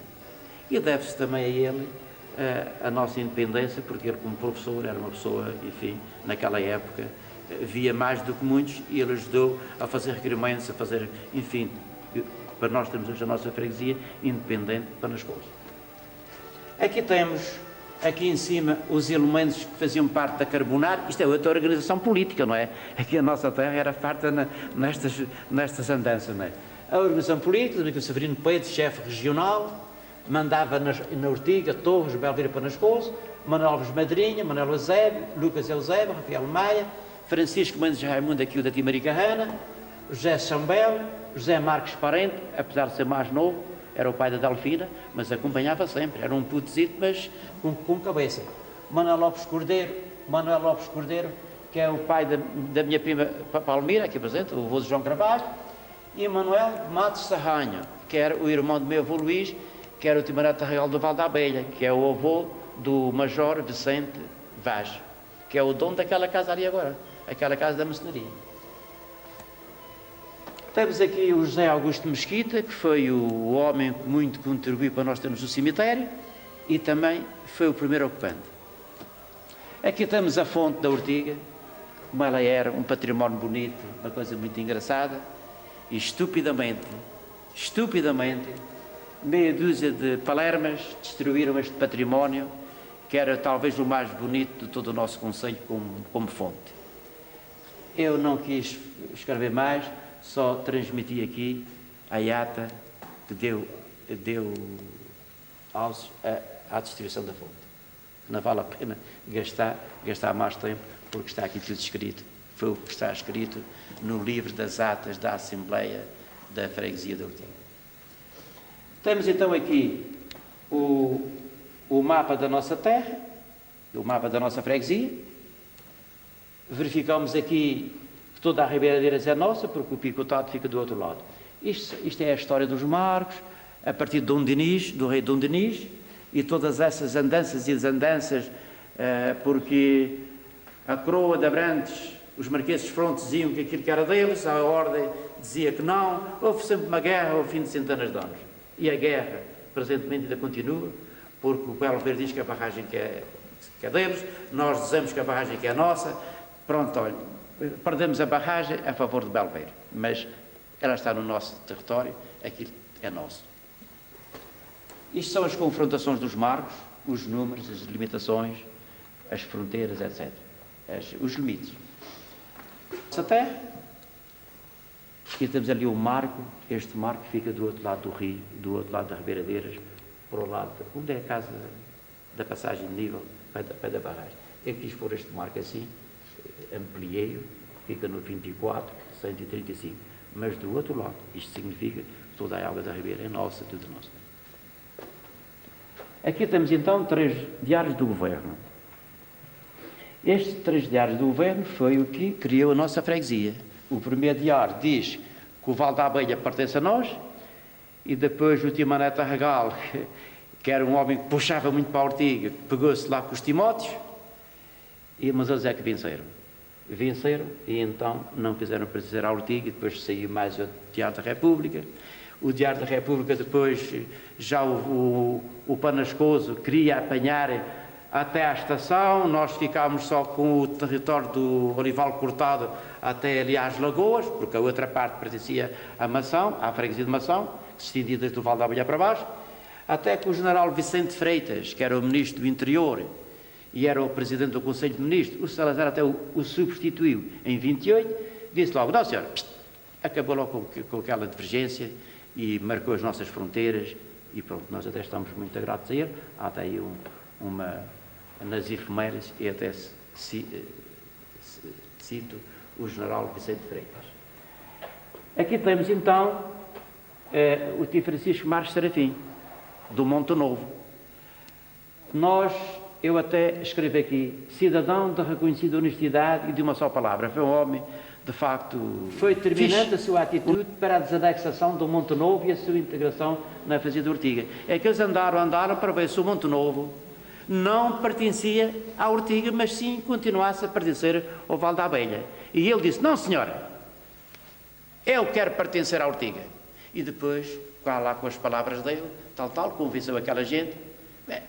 E deve-se também a ele a nossa independência, porque ele, como professor, era uma pessoa, enfim, naquela época, via mais do que muitos, e ele ajudou a fazer requerimentos, a fazer, enfim, para nós termos hoje a nossa freguesia independente para nas coisas. Aqui temos, aqui em cima, os elementos que faziam parte da Carbonar. Isto é outra organização política, não é? Aqui a nossa terra era farta nestas andanças, não é? A organização política, o Severino Peito, chefe regional, mandava na Ortiga, Torres, Belvira para Nascoso, Manuel Alves Madrinha, Manuel Eusébio, Lucas Eusébio, Rafael Maia, Francisco Mendes Raimundo, aqui o da Tia Maricarrana, José Sambel, José Marques Parente, apesar de ser mais novo, era o pai da Delfina, mas acompanhava sempre, era um putezito, mas com cabeça. Manuel Lopes Cordeiro, que é o pai da minha prima Palmira, aqui presente, o avô de João Carvalho, e Manuel Matos Sarranho, que era o irmão do meu avô Luís, que era o Timarata Real do Val da Abelha, que é o avô do Major Vicente Vaz, que é o dono daquela casa ali agora, aquela casa da maçonaria. Temos aqui o José Augusto Mesquita, que foi o homem que muito contribuiu para nós termos o cemitério e também foi o primeiro ocupante. Aqui temos a fonte da Ortiga, como ela era, um património bonito, uma coisa muito engraçada, e estupidamente, meia dúzia de palermas destruíram este património, que era talvez o mais bonito de todo o nosso concelho como fonte. Eu não quis escrever mais, só transmiti aqui a ata que deu à distribuição da fonte. Não vale a pena gastar mais tempo, porque está aqui tudo escrito. Foi o que está escrito no livro das atas da Assembleia da Freguesia da Ortiga. Temos então aqui o mapa da nossa terra, o mapa da nossa freguesia. Verificamos aqui toda a Ribeira de Eiras é nossa, porque o picotado fica do outro lado. Isto é a história dos Marcos, a partir de Dom Dinis, do rei Dom Dinis, e todas essas andanças e desandanças, porque a coroa de Abrantes, os marqueses de Fronte diziam que aquilo que era deles, a ordem dizia que não, houve sempre uma guerra ao fim de centenas de anos. E a guerra, presentemente, ainda continua, porque o Belver diz que a barragem que é deles, nós dizemos que a barragem que é nossa. Pronto, olha, perdemos a barragem a favor de Belver, mas ela está no nosso território, aquilo é nosso. Isto são as confrontações dos marcos, os números, as limitações, as fronteiras, etc. Os limites. Até, e temos ali um marco, este marco fica do outro lado do rio, do outro lado da Ribeira de Eiras, para o lado onde é a casa da passagem de nível, para da barragem. Eu quis pôr este marco assim, ampliei-o, fica no 24, 135. Mas do outro lado, isto significa que toda a água da Ribeira é nossa, tudo nosso. Aqui temos então 3 diários do governo. Estes 3 diários do governo foi o que criou a nossa freguesia. O primeiro diário diz que o Val da Abelha pertence a nós, e depois o tio Mané Tarragal, que era um homem que puxava muito para a Ortiga, pegou-se lá com os Timóteos, mas eles é que venceram. Venceram e então não quiseram pertencer à Ortiga, e depois saiu mais o Diário da República. O Diário da República depois, já o Panascoso queria apanhar até à estação, nós ficámos só com o território do Olival cortado até ali às Lagoas, porque a outra parte pertencia à Mação, à freguesia de Mação, que se estendia desde o Val da Abelha para baixo, até que o general Vicente Freitas, que era o ministro do Interior e era o presidente do Conselho de Ministros, o Salazar até o substituiu em 28, disse logo, não senhor, acabou logo com aquela divergência e marcou as nossas fronteiras e pronto, nós até estamos muito gratos a ele. Há até aí nas efemérides, e até cito o general Vicente Freitas. Aqui temos então o tio Francisco Marques Serafim, do Monte Novo. Eu até escrevo aqui, cidadão de reconhecida honestidade e de uma só palavra. Foi um homem, de facto, foi determinante a sua atitude para a desanexação do Monte Novo e a sua integração na freguesia de Ortiga. É que eles andaram para ver se o Monte Novo não pertencia à Ortiga, mas sim continuasse a pertencer ao Val da Abelha. E ele disse, não senhora, eu quero pertencer à Ortiga. E depois, lá com as palavras dele, tal, convenceu aquela gente.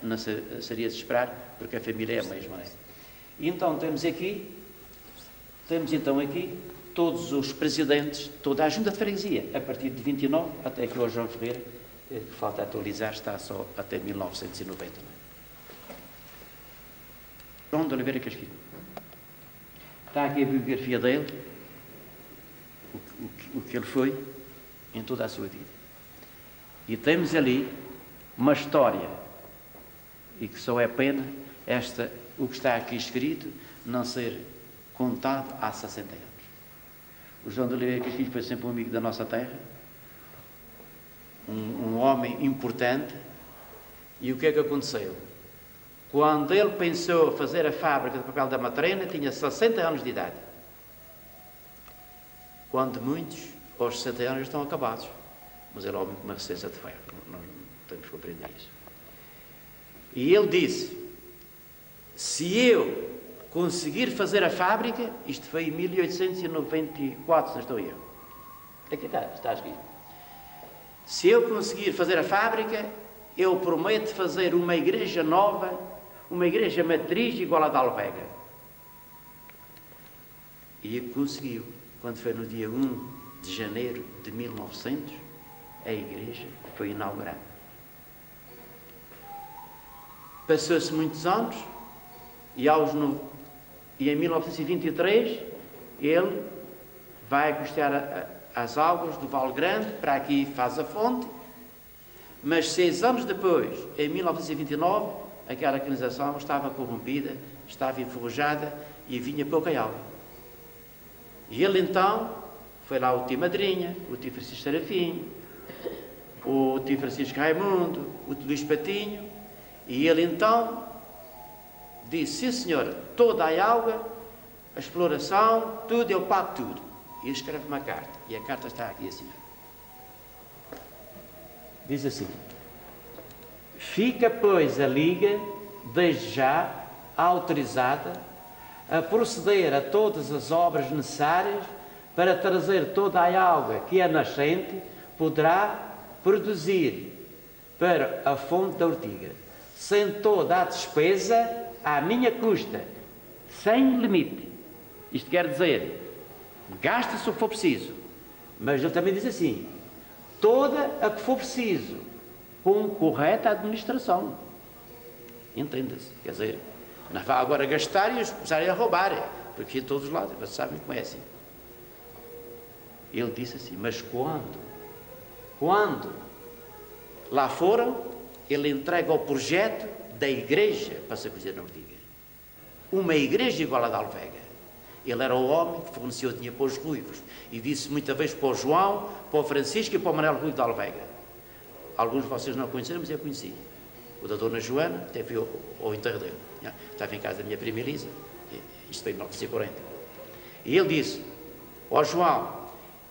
Não seria de esperar, porque a família é a mesma. E então temos então aqui todos os presidentes, toda a junta de freguesia, a partir de 29 até que o João Ferreira, que falta atualizar, está só até 1990. João de Oliveira Casquilho. Está aqui a biografia dele, o que ele foi em toda a sua vida. E temos ali uma história, e que só é pena o que está aqui escrito não ser contado há 60 anos. O João de Oliveira Castilho foi sempre um amigo da nossa terra, um homem importante, e o que é que aconteceu? Quando ele pensou fazer a fábrica de papel da Matrena, tinha 60 anos de idade. Quando muitos, aos 60 anos, estão acabados. Mas ele é homem com uma resistência de ferro, nós não temos que compreender isso. E ele disse, se eu conseguir fazer a fábrica, isto foi em 1894, se não estou eu. Aqui está escrito. Se eu conseguir fazer a fábrica, eu prometo fazer uma igreja nova, uma igreja matriz igual à da Alvega. E conseguiu. Quando foi no dia 1 de janeiro de 1900, a igreja foi inaugurada. Passou-se muitos anos e em 1923 ele vai custear as águas do Val Grande, para aqui faz a fonte, mas 6 anos depois, em 1929, aquela canalização estava corrompida, estava enferrujada e vinha pouca água. E ele então, foi lá o tio Madrinha, o tio Francisco Serafim, o tio Francisco Raimundo, o tio Luís Patinho, e ele então disse, sim senhora, toda a água a exploração, tudo, eu pago tudo. E escreve uma carta. E a carta está aqui assim. Diz assim: fica, pois, a Liga, desde já, autorizada a proceder a todas as obras necessárias para trazer toda a água que a nascente poderá produzir para a fonte da Ortiga, sem toda a despesa à minha custa, sem limite. Isto quer dizer, gasta-se o que for preciso, mas ele também diz assim, toda a que for preciso, com correta administração. Entenda-se, quer dizer, não vai agora gastar e eles começarem a roubar, porque de todos os lados, vocês sabem como é assim. Ele disse assim, mas quando lá foram, ele entrega o projeto da igreja para se fazer na Ortiga. Uma igreja igual a da Alvega. Ele era o homem que forneceu dinheiro para os ruivos e disse muita vez para o João, para o Francisco e para o Manuel Ruivo da Alvega. Alguns de vocês não conheceram, mas eu conheci. O da Dona Joana, até fui ao enterro dele. Estava em casa da minha prima Elisa, isto foi em 1940. E ele disse, ó João,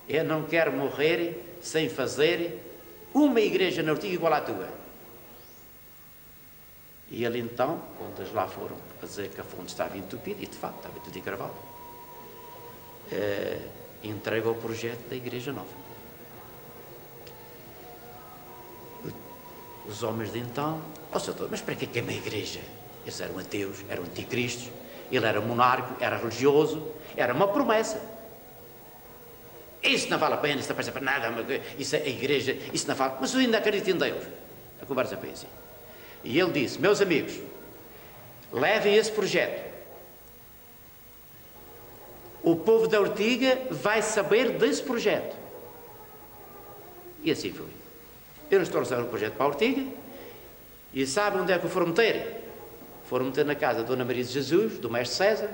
eu não quero morrer sem fazer uma igreja na Ortiga igual à tua. E ele então, quando eles lá foram a dizer que a fonte estava entupida, e de facto estava tudo encravado, entrega o projeto da igreja nova. Os homens de então, mas para que é uma igreja? Eles eram ateus, eram anticristos, ele era monarca, era religioso, era uma promessa. Isso não vale a pena, isso não presta para nada, isso é a igreja, isso não vale, mas eu ainda acredito em Deus. A conversa foi assim. E ele disse, meus amigos, levem esse projeto. O povo da Ortiga vai saber desse projeto. E assim foi. Eles trouxeram o projeto para a Ortiga e sabem onde é que o foram meter? Foram meter na casa da Dona Maria de Jesus, do mestre César,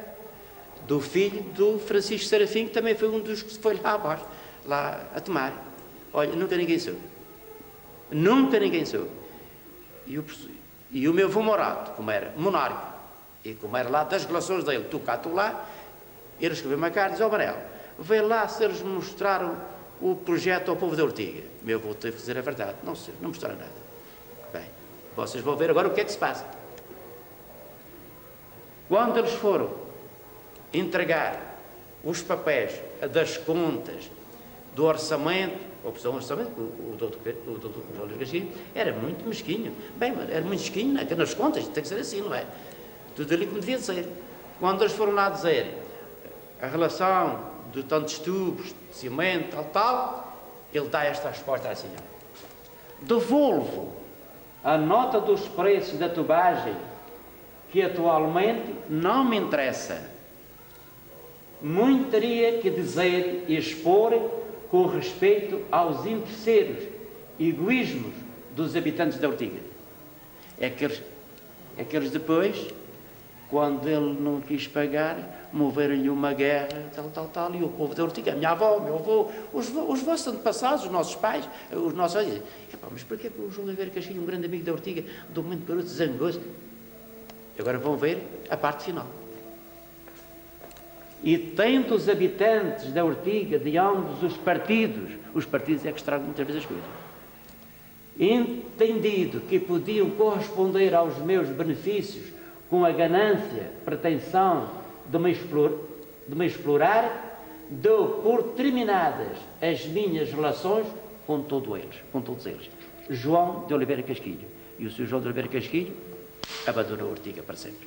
do filho do Francisco Serafim, que também foi um dos que foi lá abaixo, lá a tomar. Olha, nunca ninguém soube. Nunca ninguém soube. E o meu avô Morato, como era monarca, e como era lá das relações dele, tu cá, tu lá, ele escreveu uma carta e disse, ó Manel, vê lá se eles mostraram o projeto ao povo da Ortiga. Meu avô teve que dizer a verdade. Não sei, não mostraram nada. Bem, vocês vão ver agora o que é que se passa. Quando eles foram entregar os papéis das contas do orçamento, a opção orçamento, o doutor João Luís Casquilho, era muito mesquinho. Bem, era muito mesquinho, não é? Nas contas, tem que ser assim, não é? Tudo ali como devia ser. Quando eles foram lá dizer a relação de tantos tubos, de cimento, tal, ele dá esta resposta assim. Devolvo a nota dos preços da tubagem, que atualmente não me interessa. Muito teria que dizer e expor com respeito aos interesseiros egoísmos dos habitantes da Ortiga. É que eles depois, quando ele não quis pagar, moveram-lhe uma guerra, tal, e o povo da Ortiga, a minha avó, o meu avô, os vossos antepassados, os nossos pais, os nossos... mas porquê que o João Oliveira Casquilho, um grande amigo da Ortiga, de um momento para outro, zangou-se? Agora vão ver a parte final. E tendo os habitantes da Ortiga, de ambos os partidos é que estragam muitas vezes as coisas, entendido que podiam corresponder aos meus benefícios com a ganância, pretensão de me explorar, dou por terminadas as minhas relações com todos eles. João de Oliveira Casquilho. E o Sr. João de Oliveira Casquilho abandonou a Ortiga para sempre.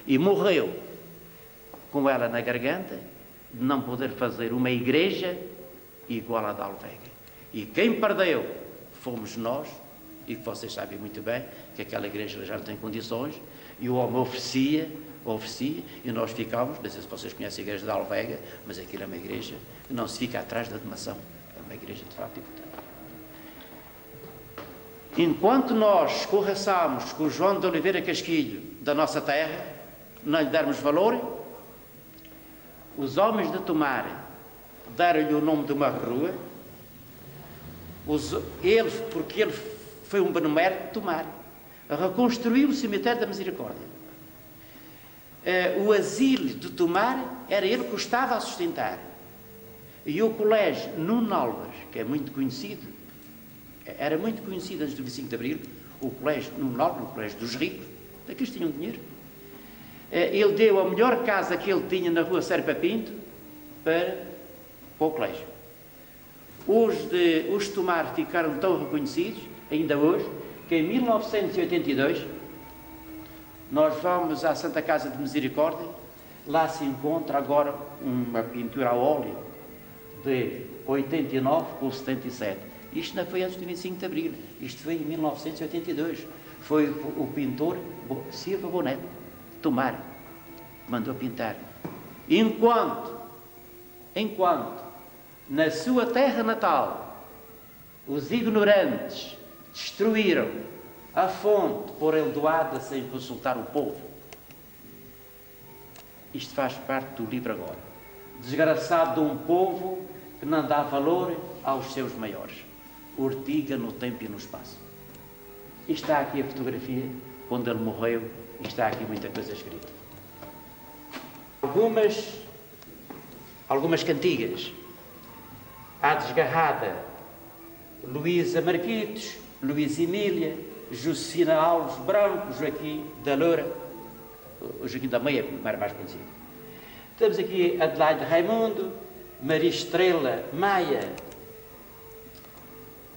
E morreu com ela na garganta, de não poder fazer uma igreja igual à da Alvega. E quem perdeu fomos nós, e que vocês sabem muito bem que aquela igreja já não tem condições, e o homem oferecia, e nós ficámos, não sei se vocês conhecem a igreja da Alvega, mas aquilo é uma igreja que não se fica atrás da donação, é uma igreja de facto importante. Enquanto nós escorraçámos com o João de Oliveira Casquilho da nossa terra, não lhe dermos valor, os homens de Tomar deram-lhe o nome de uma rua, porque ele foi um benemérito de Tomar, reconstruiu o cemitério da Misericórdia. O asilo de Tomar era ele que o estava a sustentar. E o colégio Nuno Álvares, que é muito conhecido, era muito conhecido antes do 25 de Abril, o colégio Nuno Álvares, o colégio dos ricos, daqueles tinham dinheiro. Ele deu a melhor casa que ele tinha na rua Serpa Pinto para o colégio. Os de Tomar ficaram tão reconhecidos, ainda hoje, que em 1982 nós vamos à Santa Casa de Misericórdia, lá se encontra agora uma pintura a óleo de 89 com 77. Isto não foi antes do 25 de Abril, isto foi em 1982. Foi o pintor Silva Boneto, Tomar, que mandou pintar. Enquanto na sua terra natal os ignorantes destruíram a fonte por ele doada sem consultar o povo. Isto faz parte do livro agora. Desgraçado de um povo que não dá valor aos seus maiores. Ortiga no tempo e no espaço. E está aqui a fotografia quando ele morreu e está aqui muita coisa escrita. Algumas cantigas. À Desgarrada, Luísa Marquitos, Luís Emília, Josefina Alves Branco, Joaquim da Loura, o Joaquim da Meia, como era mais conhecido. Temos aqui Adelaide Raimundo, Maria Estrela Maia,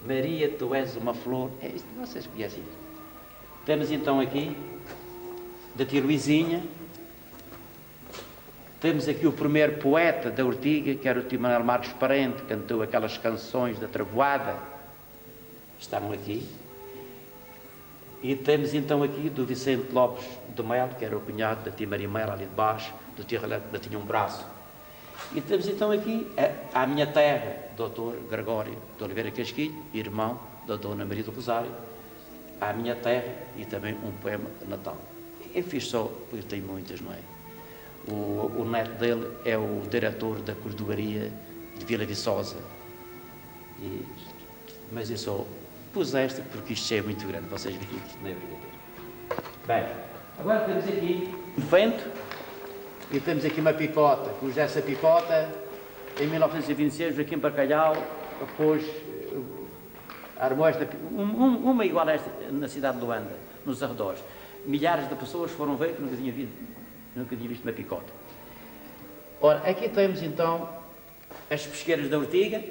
Maria, tu és uma flor. Isto vocês conhecem. Temos então aqui, da tia Luizinha, temos aqui o primeiro poeta da Ortiga, que era o tio Manuel Marques Parente, que cantou aquelas canções da Travoada. Estavam aqui. E temos então aqui do Vicente Lopes de Melo, que era o cunhado da tia Maria Melo ali de baixo, do tio Relé, que tinha um braço. E temos então aqui a minha terra, Dr. Gregório de Oliveira Casquilho, irmão da Dona Maria do Rosário, a minha terra e também um poema natal. Eu fiz só, porque eu tenho muitas, não é? O neto dele é o diretor da cordoaria de Vila Viçosa. Mas eu só pus esta porque isto já é muito grande, vocês viram que isto não é brincadeira. Bem, agora temos aqui um vento e temos aqui uma picota, cuja essa picota, em 1926, Joaquim Bacalhau pôs, armou esta, uma igual a esta na cidade de Luanda, nos arredores. Milhares de pessoas foram ver que nunca tinha visto uma picota. Ora, aqui temos então as pesqueiras da Ortiga,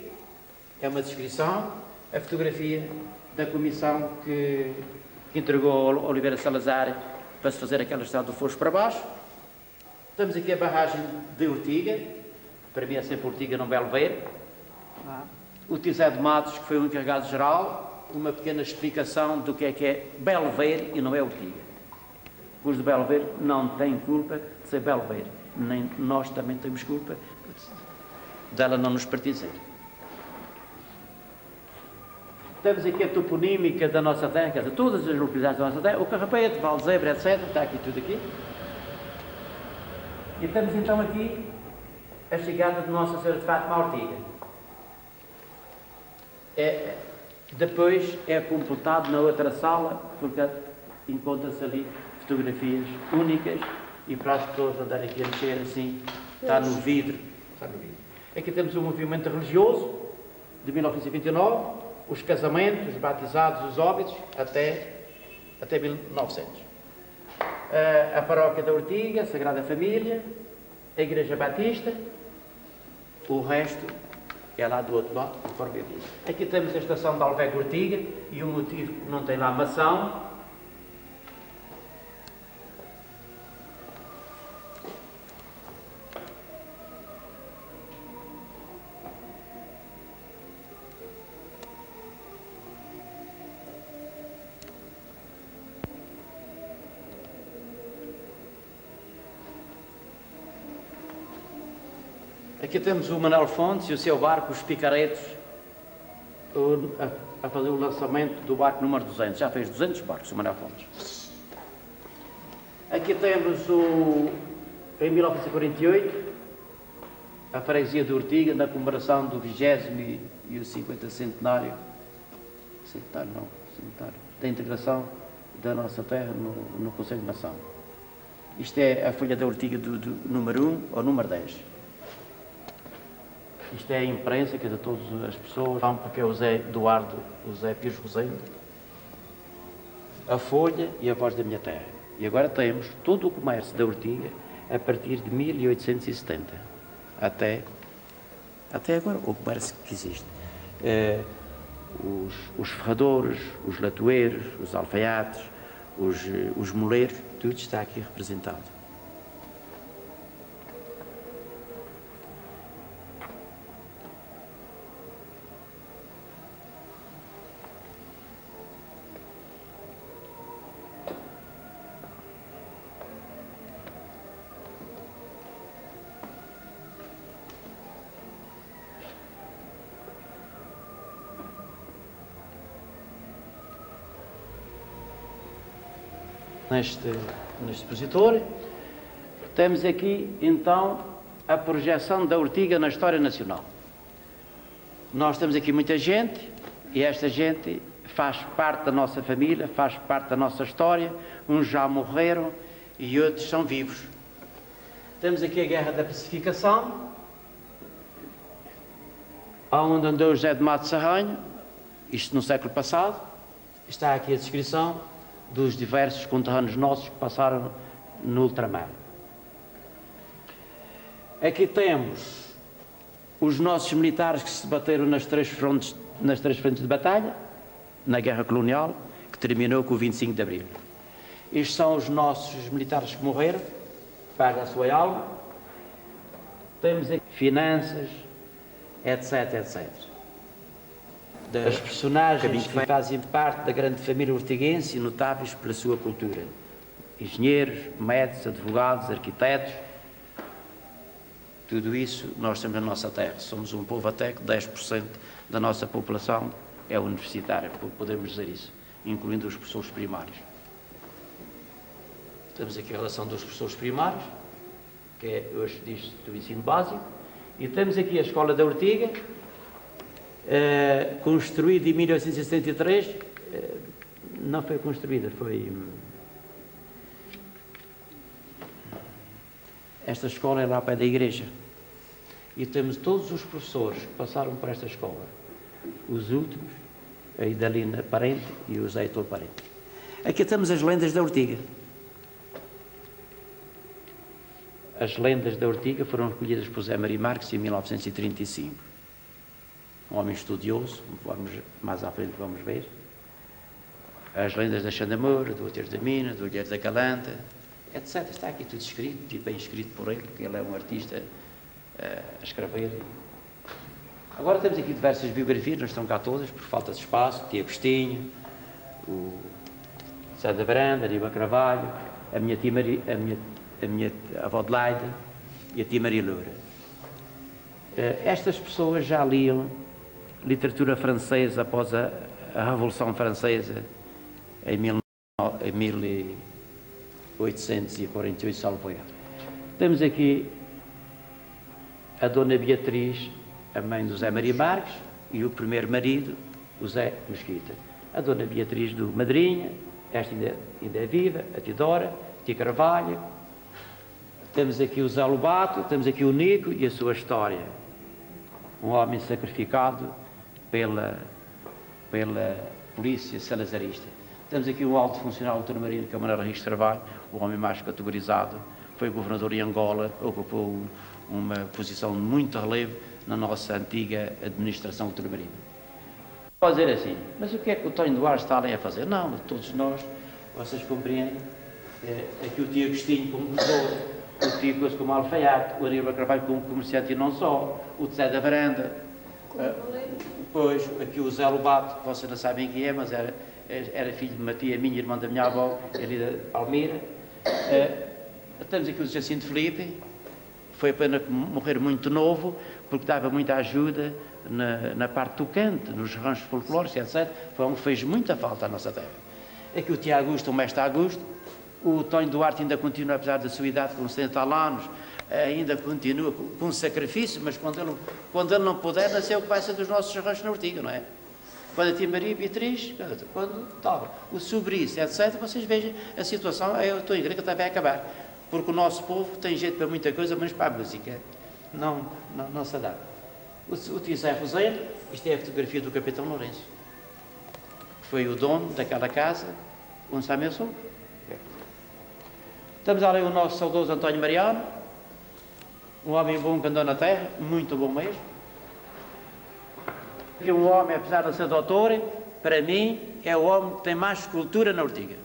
é uma descrição, a fotografia da comissão que entregou ao Oliveira Salazar para se fazer aquela estrada do Foz para baixo. Temos aqui a barragem de Ortiga, para mim é sempre Ortiga, não Belveiro. O tio Zé de Matos, que foi o encarregado geral, uma pequena explicação do que é Belveiro e não é Ortiga. Os de Belveiro não têm culpa de ser Belveiro, nem nós também temos culpa dela não nos pertencer. Temos aqui a toponímica da nossa terra, quer dizer, todas as localidades da nossa terra, o Carrapete, Valdezebre, etc. Está aqui tudo aqui. E temos então aqui a chegada de Nossa Senhora de Fátima à Ortiga. Depois é completado na outra sala, porque encontra-se ali fotografias únicas e para as pessoas andarem aqui a mexer assim, está no vidro. Aqui temos o movimento religioso de 1929, os casamentos, os batizados, os óbitos, até 1900. A paróquia da Ortiga, a Sagrada Família, a Igreja Batista, o resto é lá do outro lado, conforme eu disse. Aqui temos a estação de Alveg Ortiga e o motivo que não tem lá maçã. Aqui temos o Manuel Fontes e o seu barco, os Picaretos, a fazer o lançamento do barco número 200. Já fez 200 barcos, o Manuel Fontes. Aqui temos, em 1948, a freguesia de Ortiga, na comemoração do 20º e o 50º centenário da integração da nossa terra no Conselho de Nação. Isto é a folha da ortiga do número 1 ao número 10. Isto é a imprensa, que é de todas as pessoas, porque é o Zé Eduardo, o Zé Pires Rosendo, a Folha e a Voz da Minha Terra. E agora temos todo o comércio da ortiga a partir de 1870, até agora, o comércio que existe. Os ferradores, os latoeiros, os alfaiates, os moleiros, tudo está aqui representado. Neste expositor, temos aqui, então, a projeção da ortiga na história nacional. Nós temos aqui muita gente, e esta gente faz parte da nossa família, faz parte da nossa história. Uns já morreram e outros são vivos. Temos aqui a Guerra da Pacificação, onde andou José de Mato Serranho, isto no século passado. Está aqui a descrição dos diversos conterrâneos nossos que passaram no ultramar. Aqui temos os nossos militares que se bateram nas três frentes de batalha, na Guerra Colonial, que terminou com o 25 de Abril. Estes são os nossos militares que morreram, paga a sua alma. Temos aqui finanças, etc, etc. As personagens que fazem parte da grande família ortiguense e notáveis pela sua cultura. Engenheiros, médicos, advogados, arquitetos. Tudo isso nós temos na nossa terra. Somos um povo até que 10% da nossa população é universitária, podemos dizer isso, incluindo os professores primários. Temos aqui a relação dos professores primários, que é hoje diz do ensino básico, e temos aqui a Escola da Ortiga, construída em 1873, não foi construída, foi... Esta escola é lá ao pé da igreja. E temos todos os professores que passaram por esta escola. Os últimos, a Idalina Parente e o Zé Heitor Parente. Aqui temos as lendas da Ortiga. As lendas da Ortiga foram recolhidas por José Maria Marques em 1935. Um homem estudioso, mais à frente vamos ver. As lendas da Xandamora, do Outeiro da Mina, do Olheiro da Calanta, etc. Está aqui tudo escrito, e bem escrito por ele, porque ele é um artista a escrever. Agora temos aqui diversas biografias, não estão cá todas, por falta de espaço. Tia Agostinho, o Zé da Branda, Aníbal Carvalho, a minha tia Maria, a minha avó Adelaide e a tia Maria Loura. Estas pessoas já liam literatura francesa após a Revolução Francesa em 1848, salvo erro. Temos aqui a Dona Beatriz, a mãe do Zé Maria Marques, e o primeiro marido, o Zé Mesquita. A Dona Beatriz do Madrinha, esta ainda é viva, a tia Dora, a tia Carvalho. Temos aqui o Zé Lobato, temos aqui o Nico e a sua história. Um homem sacrificado pela polícia salazarista. Temos aqui o alto funcionário ultramarino, que é o Manuel Henrique Carvalho, o homem mais categorizado, foi governador em Angola, ocupou uma posição de muito relevo na nossa antiga administração ultramarina. Pode dizer assim, mas o que é que o Tonho Duarte está ali a fazer? Não, todos nós, vocês compreendem, aqui o tio Agostinho como professor, o tio Coisa como alfaiate, o Aníbal Carvalho como comerciante e não só, o Zé da Varanda, depois aqui o Zé Lobato, que vocês não sabem quem é, mas era filho de uma tia minha, irmã da minha avó, ali de Palmeira. Temos aqui o Jacinto Felipe, foi a pena morrer muito novo, porque dava muita ajuda na parte tocante, nos ranchos folclóricos, etc. Foi um que fez muita falta à nossa terra. Aqui o tio Augusto, o mestre Augusto, o Tonho Duarte ainda continua, apesar da sua idade, com 70 anos, ainda continua com sacrifício, mas quando ele não puder, nasceu o que vai ser dos nossos ranchos na Ortiga, não é? Quando a tia Maria Beatriz, quando estava o sobrinho, etc., vocês vejam a situação, eu estou em igreja que até vai acabar. porque o nosso povo tem jeito para muita coisa, mas para a música não se dá. O tio Zé Rosendo, isto é a fotografia do Capitão Lourenço, que foi o dono daquela casa onde está meu sogro. Estamos ali o nosso saudoso António Mariano, um homem bom que andou na terra, muito bom mesmo. E um homem, apesar de ser doutor, para mim é o homem que tem mais cultura na Ortiga.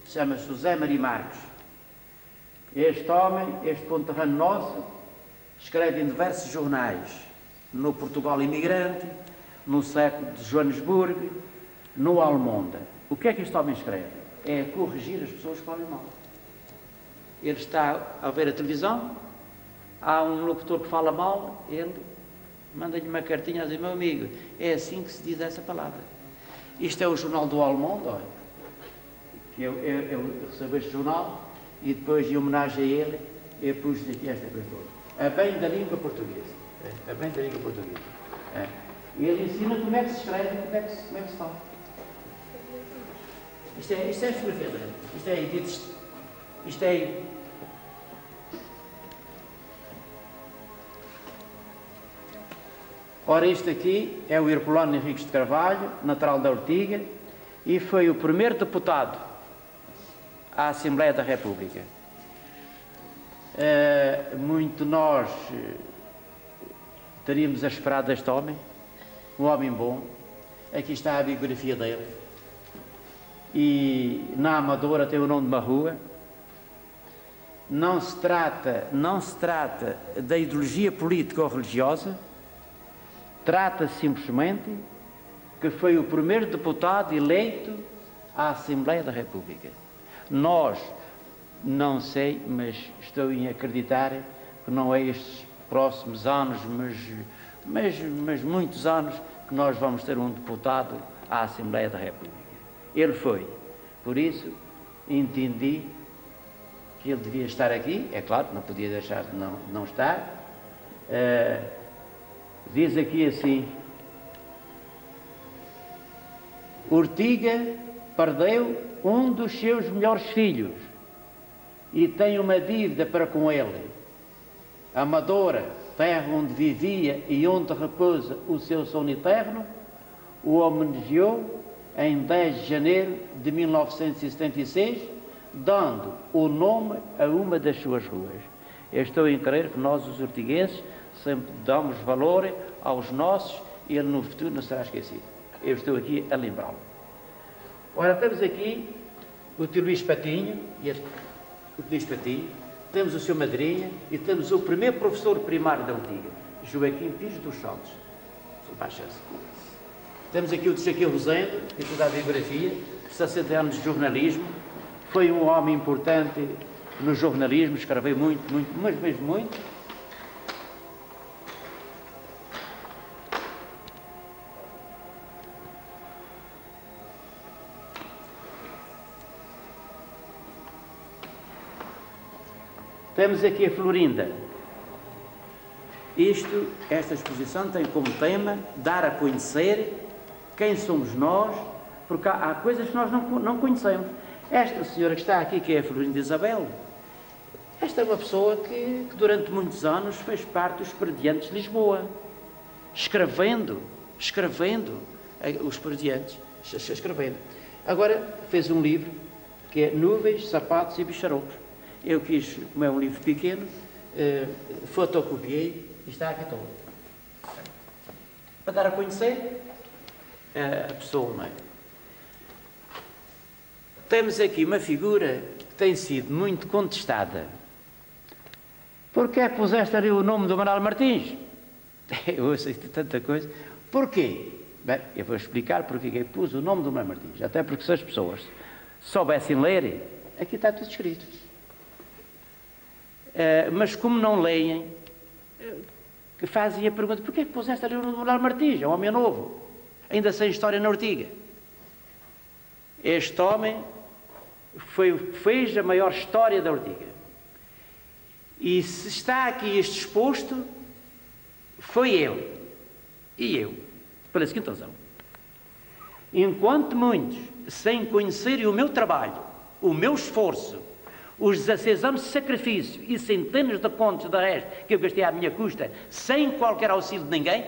Chama-se José Maria Marques. Este homem, este conterrâneo nosso, escreve em diversos jornais, no Portugal Imigrante, no Século de Joanesburgo, no Almonda. O que é que este homem escreve? É corrigir as pessoas que falam mal. Ele está a ver a televisão, há um locutor que fala mal, ele manda-lhe uma cartinha a dizer: meu amigo, é assim que se diz essa palavra. Isto é o jornal do Almonda, olha, que eu recebi este jornal e depois, em homenagem a ele, eu pus aqui esta coisa toda. A bem da língua portuguesa. A bem da língua portuguesa. E ele ensina como é que se escreve, como é que se fala. Isto é fotografia dele. Isto é Ora, este aqui é o Herculano Henriques de Carvalho, natural da Ortiga, e foi o primeiro deputado à Assembleia da República. Muito nós teríamos a esperar deste homem, um homem bom. Aqui está a biografia dele. E na Amadora tem o nome de uma rua. Não se trata da ideologia política ou religiosa. Trata-se simplesmente que foi o primeiro deputado eleito à Assembleia da República. Nós, não sei, mas estou em acreditar que não é estes próximos anos, mas muitos anos, que nós vamos ter um deputado à Assembleia da República. Ele foi. Por isso, entendi que ele devia estar aqui. É claro, não podia deixar de não estar. Diz aqui assim: Ortiga perdeu um dos seus melhores filhos e tem uma dívida para com ele. Amadora, terra onde vivia e onde repousa o seu sono eterno, o homenageou em 10 de janeiro de 1976, dando o nome a uma das suas ruas. Eu estou em crer que nós, os ortiguenses, sempre damos valor aos nossos e ele no futuro não será esquecido. Eu estou aqui a lembrá-lo. Ora, temos aqui o tio Luís Patinho, temos o seu Madrinha e temos o primeiro professor primário da Ortiga, Joaquim Pires dos Santos. Temos aqui o tio Joaquim Rosendo, que estuda a biografia, 60 anos de jornalismo, foi um homem importante no jornalismo, escreveu muito, mas mesmo muito. Temos aqui a Florinda. Esta exposição tem como tema dar a conhecer quem somos nós, porque há coisas que nós não conhecemos. Esta senhora que está aqui, que é a Florinda Isabel, esta é uma pessoa que durante muitos anos fez parte dos Perdiantes de Lisboa, escrevendo os Perdiantes, escrevendo. Agora fez um livro que é Nuvens, Sapatos e Bicharocos. Eu quis, como é um livro pequeno, fotocopiei e está aqui todo. Para dar a conhecer a pessoa, não é? Temos aqui uma figura que tem sido muito contestada. Porquê é que puseste ali o nome do Manuel Martins? Eu ouço tanta coisa. Porquê? Bem, eu vou explicar porque é que pus o nome do Manuel Martins. Até porque se as pessoas soubessem ler, aqui está tudo escrito. Mas como não leem, fazem a pergunta: porquê que puseste ali o nome do Manuel Martins? É um homem novo, ainda sem história na Ortiga. Este homem fez a maior história da Ortiga. E se está aqui este exposto, foi ele e eu, pela seguinte razão: enquanto muitos, sem conhecerem o meu trabalho, o meu esforço, Os 16 anos de sacrifício e centenas de contos de resto que eu gastei à minha custa, sem qualquer auxílio de ninguém,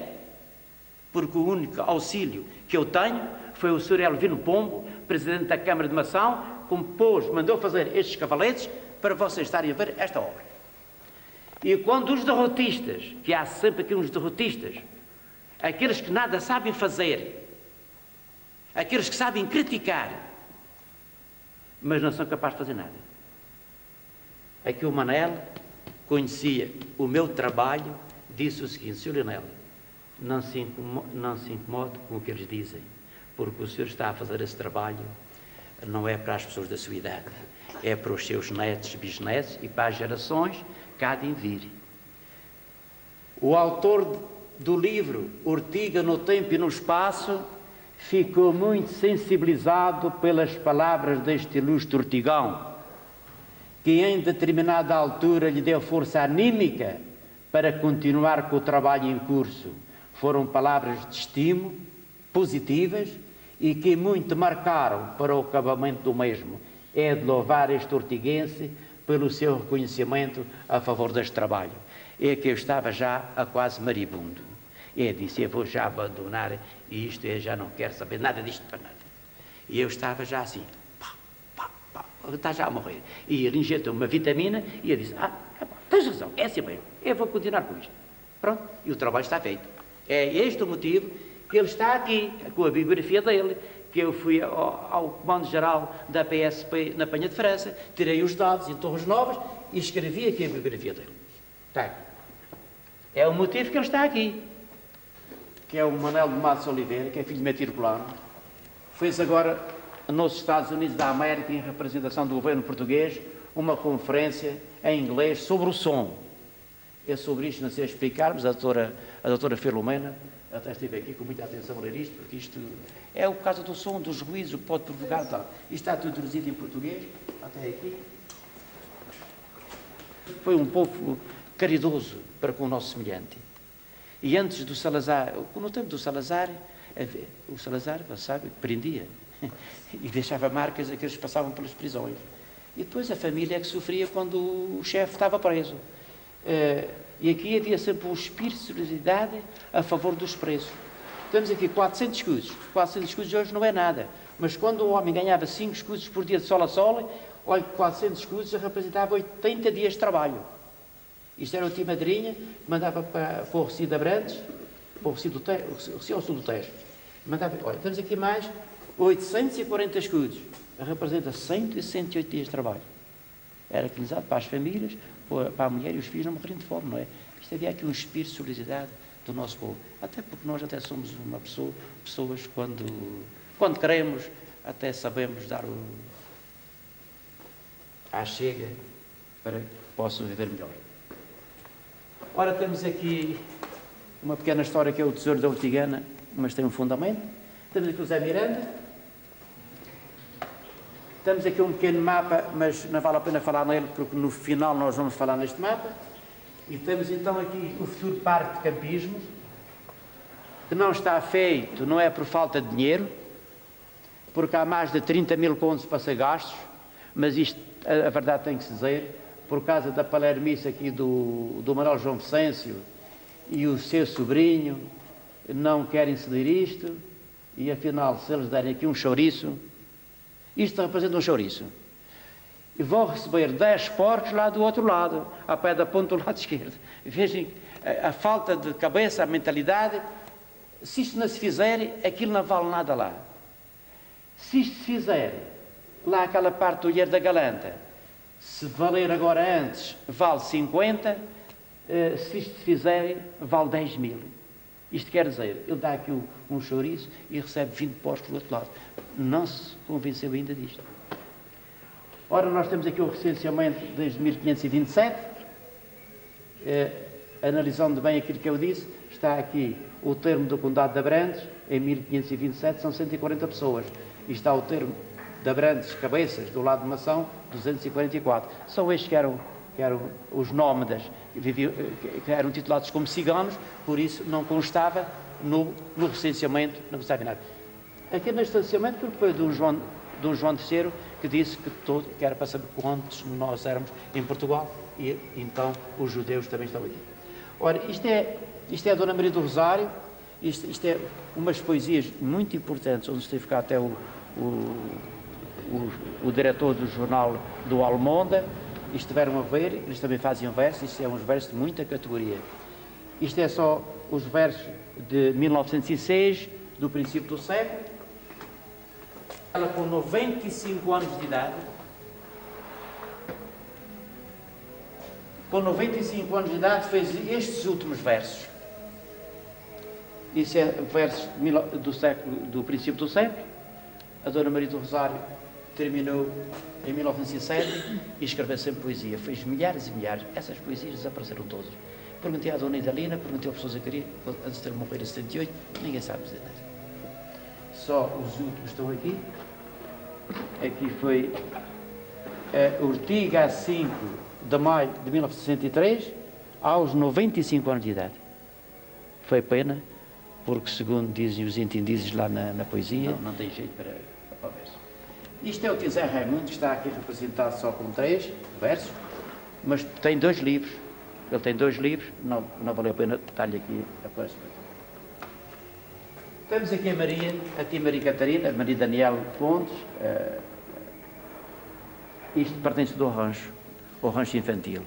porque o único auxílio que eu tenho foi o Sr. Elvino Pombo, Presidente da Câmara de Mação, que me mandou fazer estes cavaletes para vocês estarem a ver esta obra. E quando os derrotistas, que há sempre aqui uns derrotistas, aqueles que nada sabem fazer, aqueles que sabem criticar, mas não são capazes de fazer nada. Aqui o Manel conhecia o meu trabalho, disse o seguinte: Sr. Lionel, não se incomode com o que eles dizem, porque o senhor está a fazer esse trabalho não é para as pessoas da sua idade, é para os seus netos, bisnetos e para as gerações que há de vir. O autor do livro Ortiga no Tempo e no Espaço ficou muito sensibilizado pelas palavras deste ilustre Ortigão, que em determinada altura lhe deu força anímica para continuar com o trabalho em curso. Foram palavras de estímulo, positivas, e que muito marcaram para o acabamento do mesmo. É de louvar este ortiguense pelo seu reconhecimento a favor deste trabalho. É que eu estava já a quase maribundo. Eu disse: eu vou já abandonar isto, eu já não quero saber nada disto para nada. E eu estava já assim, está já a morrer. E ele injetou uma vitamina e eu disse: tens razão, é assim mesmo, eu vou continuar com isto. Pronto, e o trabalho está feito. É este o motivo que ele está aqui, com a biografia dele, que eu fui ao Comando-Geral da PSP na Penha de França, tirei os dados em Torres Novas e escrevi aqui a biografia dele. Está aqui. É o motivo que ele está aqui. Que é o Manuel de Matos Oliveira, que é filho de metirculano. Fez agora, nos Estados Unidos da América, em representação do governo português, uma conferência em inglês sobre o som. É sobre isto, não sei explicarmos, a doutora Filomena, até estive aqui com muita atenção a ler isto, porque isto é por causa do som, dos ruídos, o que pode provocar, tal. Isto está tudo traduzido em português, até aqui. Foi um povo caridoso para com o nosso semelhante. E antes do Salazar, no tempo do Salazar, o Salazar, sabe, prendia e deixava marcas a que eles passavam pelas prisões. E depois a família é que sofria quando o chefe estava preso. E aqui havia sempre um espírito de solidariedade a favor dos presos. Temos aqui 400 escudos. 400 escudos hoje não é nada. Mas quando o homem ganhava 5 escudos por dia de sol a sol, olha, 400 escudos representava 80 dias de trabalho. Isto era o tio Madrinha, que mandava para o Recio de Abrantes, para o Recio ao sul do Tejo. Mandava, olha, temos aqui mais 840 escudos. Representa 100 e 108 dias de trabalho. Era utilizado para as famílias, para a mulher e os filhos não morrerem de fome, não é? Isto havia aqui um espírito de solidariedade do nosso povo. Até porque nós até somos pessoas quando queremos, até sabemos dar à chega para que possam viver melhor. Ora, temos aqui uma pequena história que é o Tesouro da Ortigana, mas tem um fundamento. Temos aqui o Zé Miranda. Temos aqui um pequeno mapa, mas não vale a pena falar nele, porque no final nós vamos falar neste mapa. E temos então aqui o futuro parque de campismo, que não está feito, não é por falta de dinheiro, porque há mais de 30 mil contos para ser gastos, mas isto, a verdade tem que se dizer, por causa da palermice aqui do Manuel João Vicêncio e o seu sobrinho, não querem ceder isto, e afinal, se eles derem aqui um chouriço, isto representa um chouriço, e vão receber 10 porcos lá do outro lado, a pé da ponta do lado esquerdo. Vejam a falta de cabeça, a mentalidade. Se isto não se fizer, aquilo não vale nada lá. Se isto se fizer, lá aquela parte do Ilhéu da Galanta, se valer agora antes, vale 50, se isto se fizer, vale 10 mil. Isto quer dizer, ele dá aqui um chouriço e recebe 20 postos do outro lado. Não se convenceu ainda disto. Ora, nós temos aqui o recenseamento desde 1527. Analisando bem aquilo que eu disse, está aqui o termo do Condado de Abrantes, em 1527 são 140 pessoas. E está o termo de Abrantes, Cabeças, do lado de Mação, 244. São estes que eram os nómadas, que eram titulados como ciganos, por isso não constava no recenseamento, não constava nada. Aqui neste recenseamento, porque foi do Dom João III, que disse que era para saber quantos nós éramos em Portugal, e então os judeus também estão aqui. Ora, isto é a Dona Maria do Rosário, isto é umas poesias muito importantes, onde esteve cá até o diretor do jornal do Almonda, e estiveram a ver, eles também faziam versos, isto é uns versos de muita categoria. Isto é só os versos de 1906, do princípio do século. Ela com 95 anos de idade, fez estes últimos versos. Isso é versos do princípio do século. A Dona Maria do Rosário terminou em 1907 e escreveu sempre poesia. Fez milhares e milhares. Essas poesias desapareceram todas. Perguntei à Dona Idalina, perguntei ao professor Zacarias, antes de ter morrido em 78, ninguém sabe dizer nada. Só os últimos estão aqui. Aqui foi Ortiga, a 5 de maio de 1963, aos 95 anos de idade. Foi pena, porque segundo dizem os entendidos lá na poesia, não tem jeito para o verso. Isto é o Zé Raimundo, que está aqui representado só com 3 versos, mas tem 2 livros. Ele tem 2 livros, não valeu a pena estar-lhe aqui a coisa. Temos aqui a tia Maria Catarina, a Maria Daniel Pontes. Isto pertence ao rancho infantil.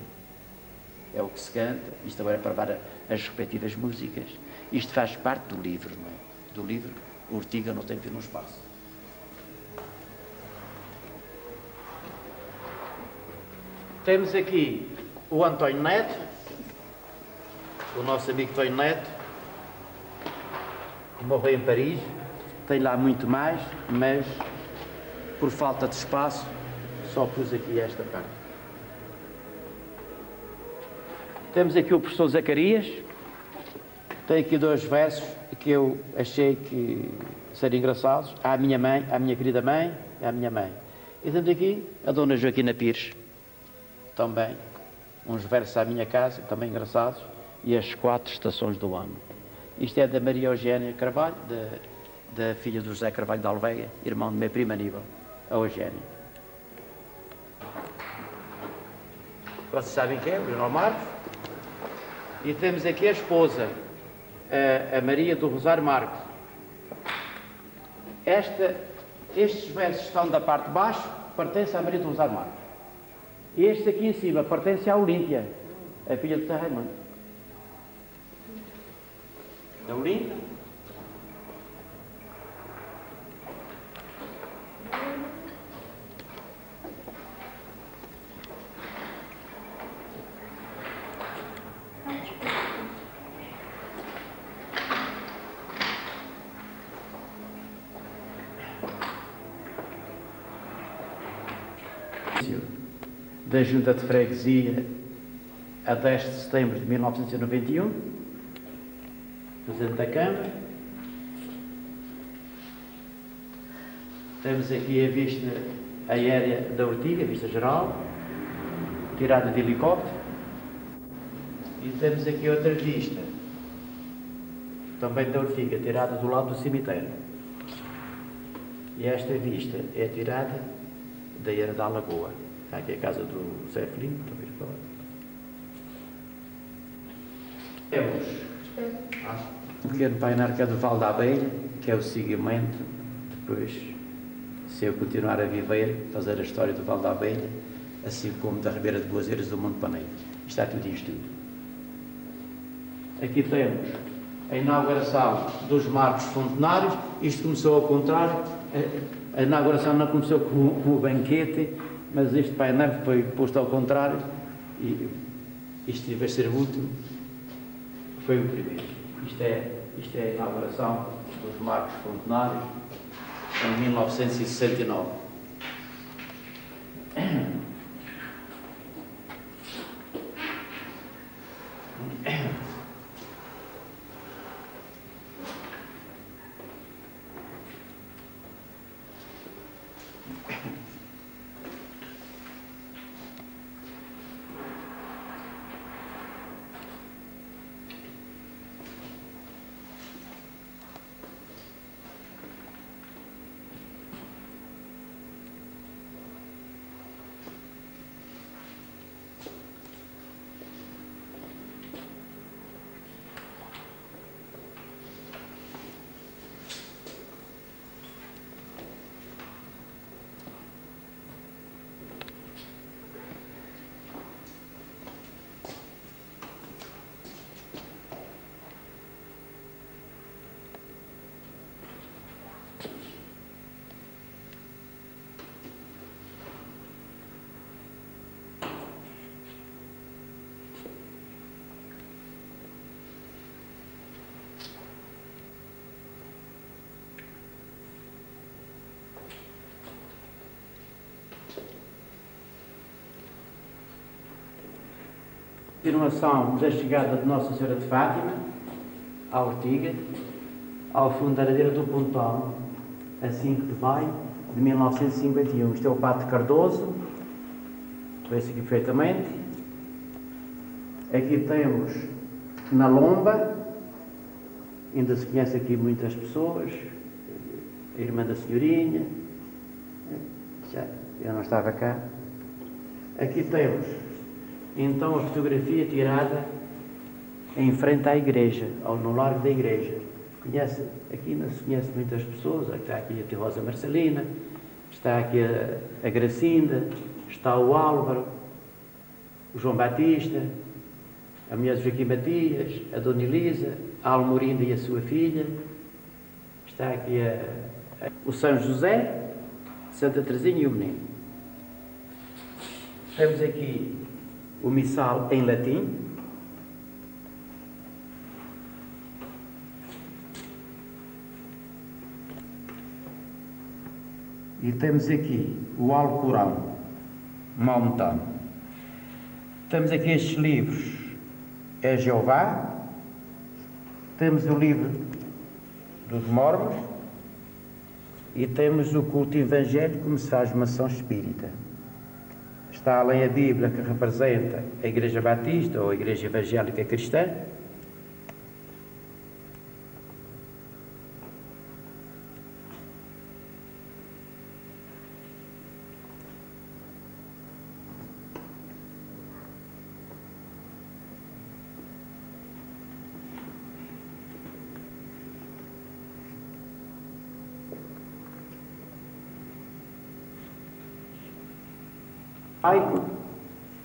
É o que se canta, isto agora é para levar as respectivas músicas. Isto faz parte do livro, não é? Do livro, Ortiga no Tempo e no Espaço. Temos aqui o António Neto, o nosso amigo António Neto, que morreu em Paris. Tem lá muito mais, mas por falta de espaço só pus aqui esta parte. Temos aqui o professor Zacarias. Tem aqui 2 versos que eu achei que seriam engraçados. À minha mãe, à minha querida mãe, à minha mãe. E temos aqui a Dona Joaquina Pires, também uns versos à minha casa, também engraçados, e as 4 estações do ano. Isto é da Maria Eugénia Carvalho, da filha do José Carvalho de Alvega, irmão do meu primo Aníbal, a Eugénia. Vocês sabem quem é? O Leonor Marques. E temos aqui a esposa, a Maria do Rosário Marques. Estes versos estão da parte de baixo, pertencem à Maria do Rosário Marques. E este aqui em cima pertence à Olímpia, a filha de Zé Raimundo. A Olímpia. Da Junta de Freguesia a 10 de setembro de 1991, Presidente da Câmara. Temos aqui a vista aérea da Ortiga, a vista geral, tirada de helicóptero. E temos aqui outra vista, também da Ortiga, tirada do lado do cemitério. E esta vista é tirada da Eira da Lagoa. Aqui é a casa do Zé Filipe, também para lá. Temos um pequeno painel que é do Val da Abelha, que é o seguimento, depois, se eu continuar a viver, fazer a história do Val da Abelha, assim como da Ribeira de Boas-Eiras do Monte Paneiro. Está tudo isto. Aqui temos a inauguração dos Marcos Fontenários. Isto começou ao contrário. A inauguração não começou com o banquete, mas este painel foi posto ao contrário e isto vai ser o último, foi o primeiro. Isto é a inauguração dos Marcos Fontenários em 1969. Continuação da chegada de Nossa Senhora de Fátima à Ortiga, ao fundo da ladeira do Pontão, a 5 de maio de 1951. Isto é o Padre Cardoso, vê-se aqui perfeitamente. Aqui temos na Lomba, ainda se conhece aqui muitas pessoas, a irmã da senhorinha, já, eu não estava cá. Aqui temos então a fotografia tirada em frente à igreja, no largo da igreja. Aqui não se conhece muitas pessoas, está aqui a tia Rosa Marcelina, está aqui a Gracinda, está o Álvaro, o João Batista, a mulher de Joaquim Matias, a Dona Elisa, a Almorinda e a sua filha, está aqui o São José, Santa Teresinha e o Menino. Temos aqui o missal em latim. E temos aqui o Alcorão maometano. Temos aqui estes livros, é Jeová. Temos o livro dos Mormons e temos o culto evangélico como se faz uma ação espírita. Está além a Bíblia, que representa a Igreja Batista ou a Igreja Evangélica Cristã.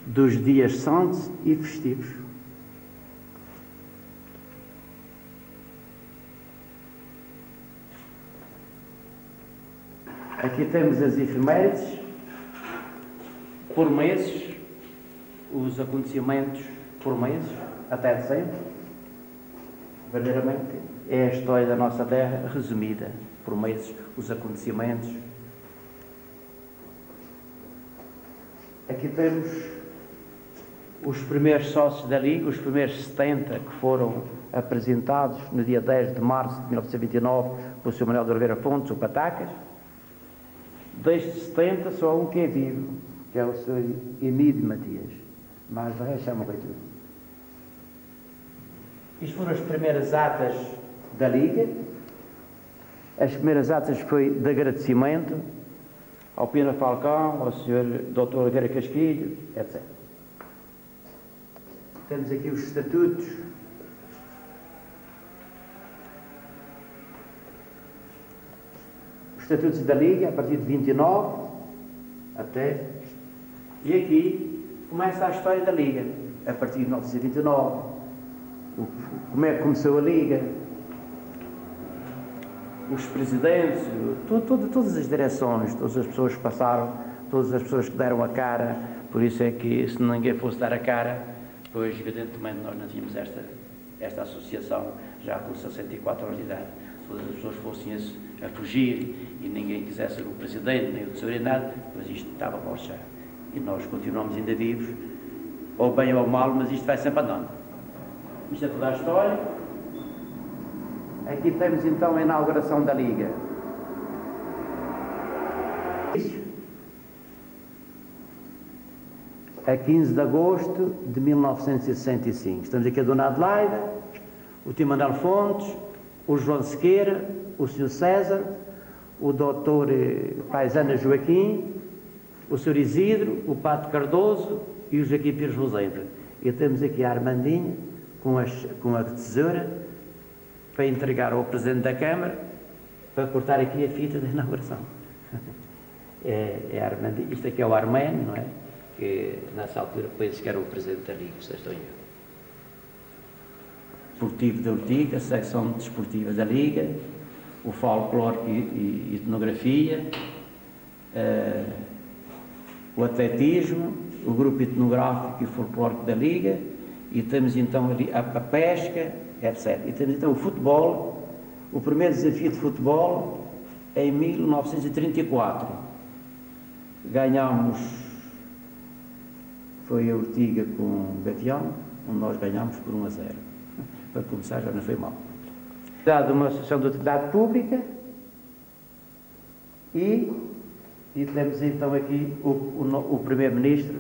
Dos dias santos e festivos. Aqui temos as efemérides por meses, os acontecimentos por meses, até dezembro. Verdadeiramente é a história da nossa terra resumida por meses, os acontecimentos. Aqui temos os primeiros sócios da Liga, os primeiros 70 que foram apresentados no dia 10 de março de 1929 pelo Sr. Manuel de Oliveira Fontes, o Patacas. Destes 70, só um que é vivo, que é o Sr. Emílio Matias. Mas de resto é uma coisa. Isto foram as primeiras atas da Liga. As primeiras atas foi de agradecimento ao Pina Falcão, ao Sr. Dr. Oliveira Casquilho, etc. Temos aqui os estatutos. Os estatutos da Liga, a partir de 29 até... E aqui começa a história da Liga, a partir de 1929. Como é que começou a Liga, os presidentes, todas as direções, todas as pessoas que passaram, todas as pessoas que deram a cara. Por isso é que, se ninguém fosse dar a cara, pois, evidentemente, nós não tínhamos esta associação, já com 64 anos de idade. Todas as pessoas fossem a fugir e ninguém quisesse ser o presidente, nem o tesouro, nada, pois isto estava a marchar. E nós continuamos ainda vivos, ou bem ou mal, mas isto vai sempre andando. Isto é toda a história. Aqui temos então a inauguração da Liga. A 15 de agosto de 1965. Estamos aqui a Dona Adelaida, o Tio Manuel Fontes, o João Sequeira, o Sr. César, o Dr. Paisana Joaquim, o Sr. Isidro, o Padre Cardoso e o Joaquim Pires Rosendo. E temos aqui a Armandinha com a tesoura para entregar ao Presidente da Câmara para cortar aqui a fita da inauguração. É a Armandinha. Isto aqui é o Arménio, não é? Que nessa altura penso que era o Presidente da Liga, se estou em erro. Esportivo da Ortiga, a secção desportiva da Liga, o folclore e etnografia, o atletismo, o grupo etnográfico e folclórico da Liga, e temos então ali a pesca, etc. E temos então o futebol. O primeiro desafio de futebol em 1934. Ganhámos, foi a Ortiga com o Gatião, onde nós ganhámos por 1-0. Para começar, já não foi mal. Dado uma associação de utilidade pública e temos então aqui o Primeiro-Ministro,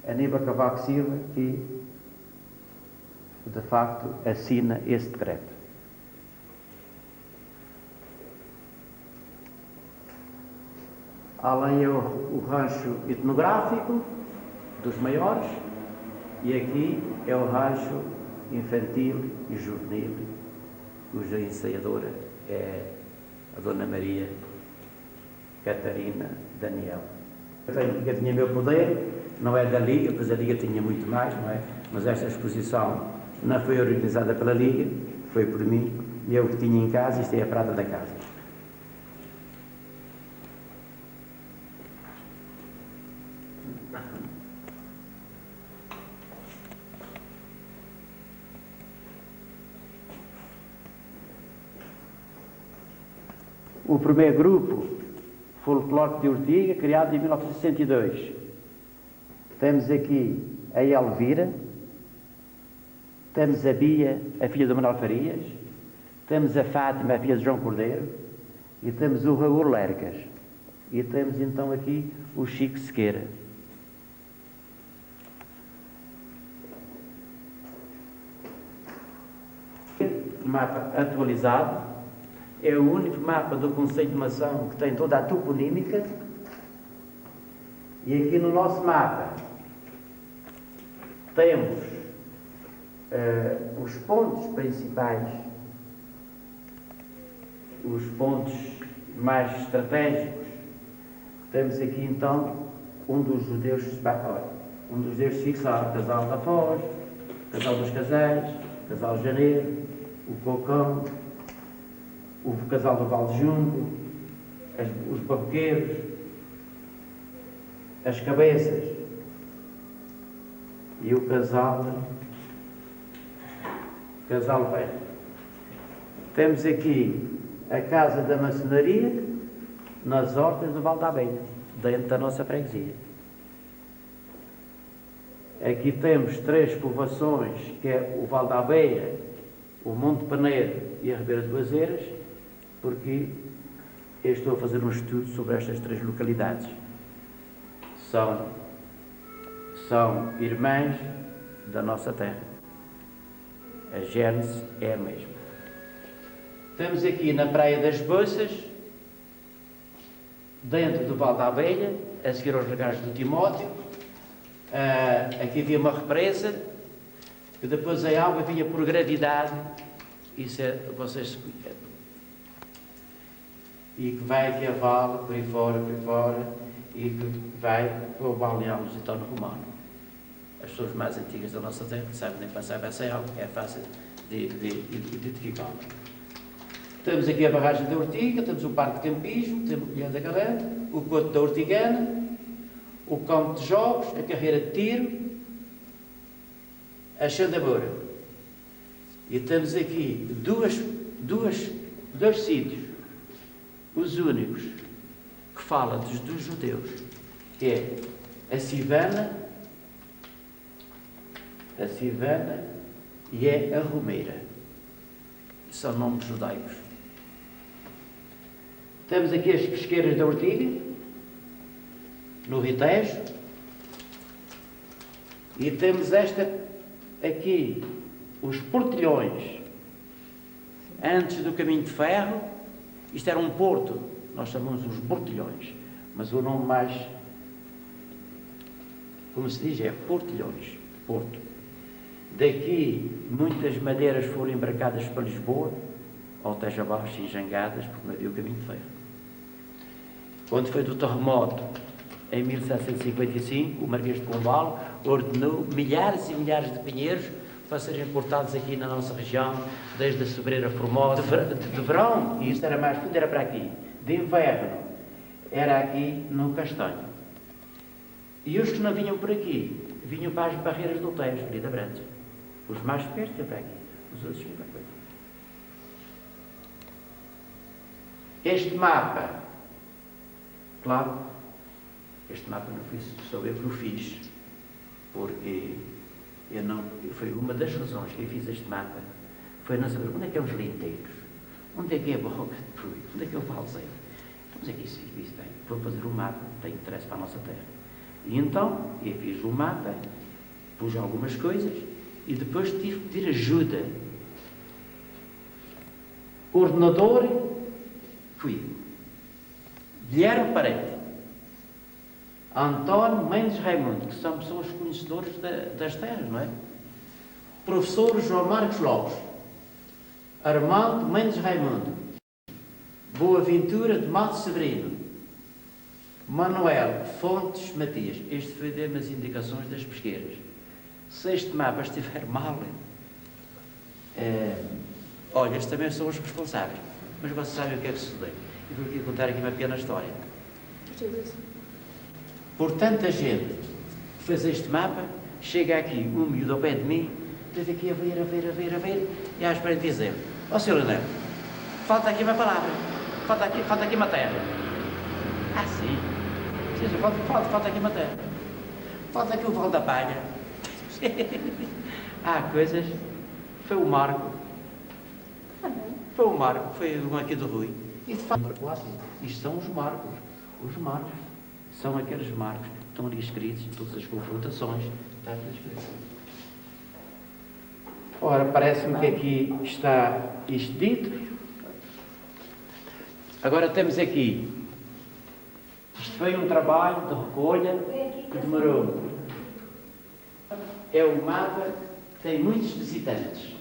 Aníbal Cavaco Silva, que de facto assina esse decreto. Além o rancho etnográfico dos maiores, e aqui é o rancho infantil e juvenil, cuja ensaiadora é a Dona Maria Catarina Daniel. Eu tinha meu poder, não é da Liga, pois a Liga tinha muito mais, não é? Mas esta exposição não foi organizada pela Liga, foi por mim, e eu que tinha em casa, isto é a prata da casa. O primeiro grupo folclórico de Ortiga, criado em 1962. Temos aqui a Elvira, temos a Bia, a filha do Manuel Farias, temos a Fátima, a filha de João Cordeiro, e temos o Raul Lercas. E temos então aqui o Chico Sequeira. Mapa atualizado. É o único mapa do Concelho de Mação que tem toda a toponímica. E aqui no nosso mapa temos os pontos principais, os pontos mais estratégicos. Temos aqui então um dos judeus fixado, Casal da Foz, Casal dos Casais, Casal de Janeiro, o Cocão, o Casal do Val de Junco, os Baboqueiros, as Cabeças e o Casal Velho. Temos aqui a Casa da Maçonaria nas hortas do Val da Abelha, dentro da nossa freguesia. Aqui temos 3 povoações, que é o Val da Abelha, o Monte Paneiro e a Ribeira de Boazeiras, porque eu estou a fazer um estudo sobre estas 3 localidades. São irmãs da nossa terra. A gênese é a mesma. Estamos aqui na Praia das Boças, dentro do Val da Abelha, a seguir aos regares do Timóteo. Aqui havia uma represa, que depois a água vinha por gravidade, isso é, vocês e que vai aqui a vala, por aí fora, e que vai para o balneário lusitano romano. As pessoas mais antigas da nossa terra sabem nem passar essa água, é fácil de identificá-la. Temos aqui a barragem da Ortiga, temos o parque de campismo, temos o Colher da Galera, o Couto da Ortigana, o campo de jogos, a carreira de tiro, a Xandabora. E temos aqui dois sítios, os únicos, que falam dos judeus, que é a Sivana e é a Romeira. São nomes judaicos. Temos aqui as pesqueiras da Ortiga, no Ritejo, e temos esta aqui, os portilhões, antes do caminho de ferro. Isto era um porto, nós chamamos os portilhões, mas o nome mais, como se diz, é portilhões, porto. Daqui muitas madeiras foram embarcadas para Lisboa, ao Tejo Abaixo, enjangadas, porque não havia o caminho de ferro. Quando foi do terremoto, em 1755, o Marquês de Pombal ordenou milhares e milhares de pinheiros para serem cortados aqui na nossa região, desde a Sobreira Formosa. De verão, e isto era mais fundo, era para aqui. De inverno, era aqui no Castanho. E os que não vinham por aqui, vinham para as barreiras do Tejo, ali da Branca. Os mais perto iam para aqui, os outros vinham para aqui. Este mapa, claro, este mapa não sou eu que o fiz. porque foi uma das razões que eu fiz este mapa, foi não saber onde é que é os leiteiros, onde é que é a boca de Pruí, onde é que é o Valzeiro. Mas é que isso tem. Vou fazer um mapa, tem interesse para a nossa terra. E então, eu fiz um mapa, pus algumas coisas, e depois tive que pedir ajuda. O ordenador fui eu. Guilherme Parente, António Mendes Raimundo, que são pessoas conhecedores das terras, não é? Professor João Marcos Lopes, Armando Mendes Raimundo, Boaventura de Mato Severino, Manuel Fontes Matias. Este foi de umas indicações das pesqueiras. Se este mapa estiver mal, olha, estes também são os responsáveis. Mas você sabe o que é que sucedeu. E vou aqui contar aqui uma pequena história. Por tanta gente que fez este mapa, chega aqui um miúdo ao pé de mim, teve aqui a ver, e à espera de dizer: ó Sr. Leonel, falta aqui uma palavra, falta aqui uma terra. Ah, sim, falta aqui uma terra. Falta aqui o Val da Palha. Há coisas. Foi o Marco. Foi o Marco, foi um aqui do Rui. E de facto, isto são os marcos. Os marcos são aqueles marcos que estão ali escritos em todas as confrontações. Está tudo escrito. Ora, parece-me que aqui está isto dito. Agora temos aqui. Isto foi um trabalho de recolha que demorou. É um mapa que tem muitos visitantes.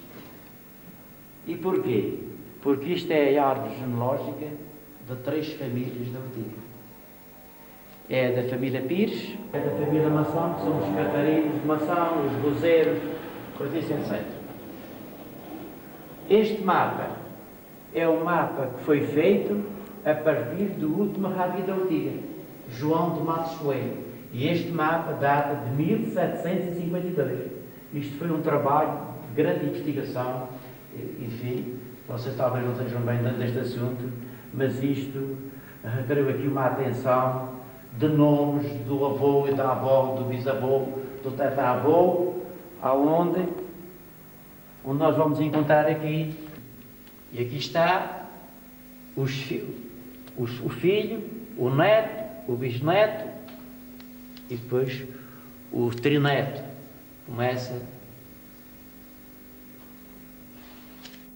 E porquê? Porque isto é a árvore genealógica de 3 famílias da Outinga. É da família Pires, é da família Mação, que são os Catarinos de Mação, os Gozeiros, coisa assim, etc. Este mapa é um mapa que foi feito a partir do último rabi da Outinga, João de Matos Coelho. E este mapa data de 1752. Isto foi um trabalho de grande investigação. Enfim, vocês talvez não estejam bem dentro deste assunto, mas isto requeriu aqui uma atenção de nomes do avô e da avó, do bisavô, do tataravô, onde nós vamos encontrar aqui, e aqui está o filho, o neto, o bisneto e depois o trineto. Começa,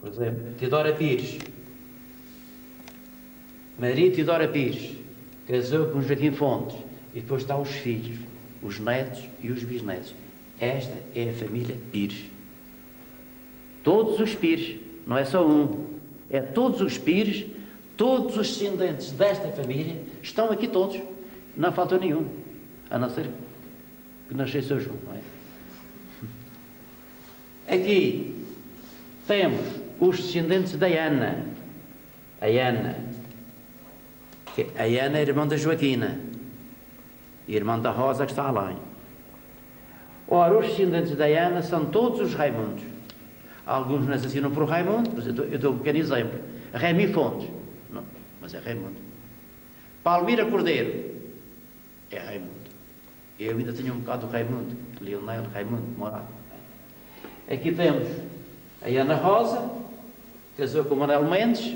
por exemplo, Teodora Pires, Maria Teodora Pires, casou com Joaquim Fontes, e depois estão os filhos, os netos e os bisnetos. Esta é a família Pires. Todos os Pires, não é só um, é todos os Pires, todos os descendentes desta família estão aqui todos, não falta nenhum, a não ser que nasceu São João, não é? Aqui temos os descendentes da Ana, a Ana é irmã da Joaquina, e irmã da Rosa, que está além. Ora, os descendentes da Ana são todos os Raimundos. Alguns não assassinam por Raimundo, mas eu dou um pequeno exemplo. Remy Fontes, não, mas é Raimundo. Palmira Cordeiro, é Raimundo. Eu ainda tenho um bocado do Raimundo, Leonel Raimundo Morato. Aqui temos a Ana Rosa, casou com o Manuel Mendes,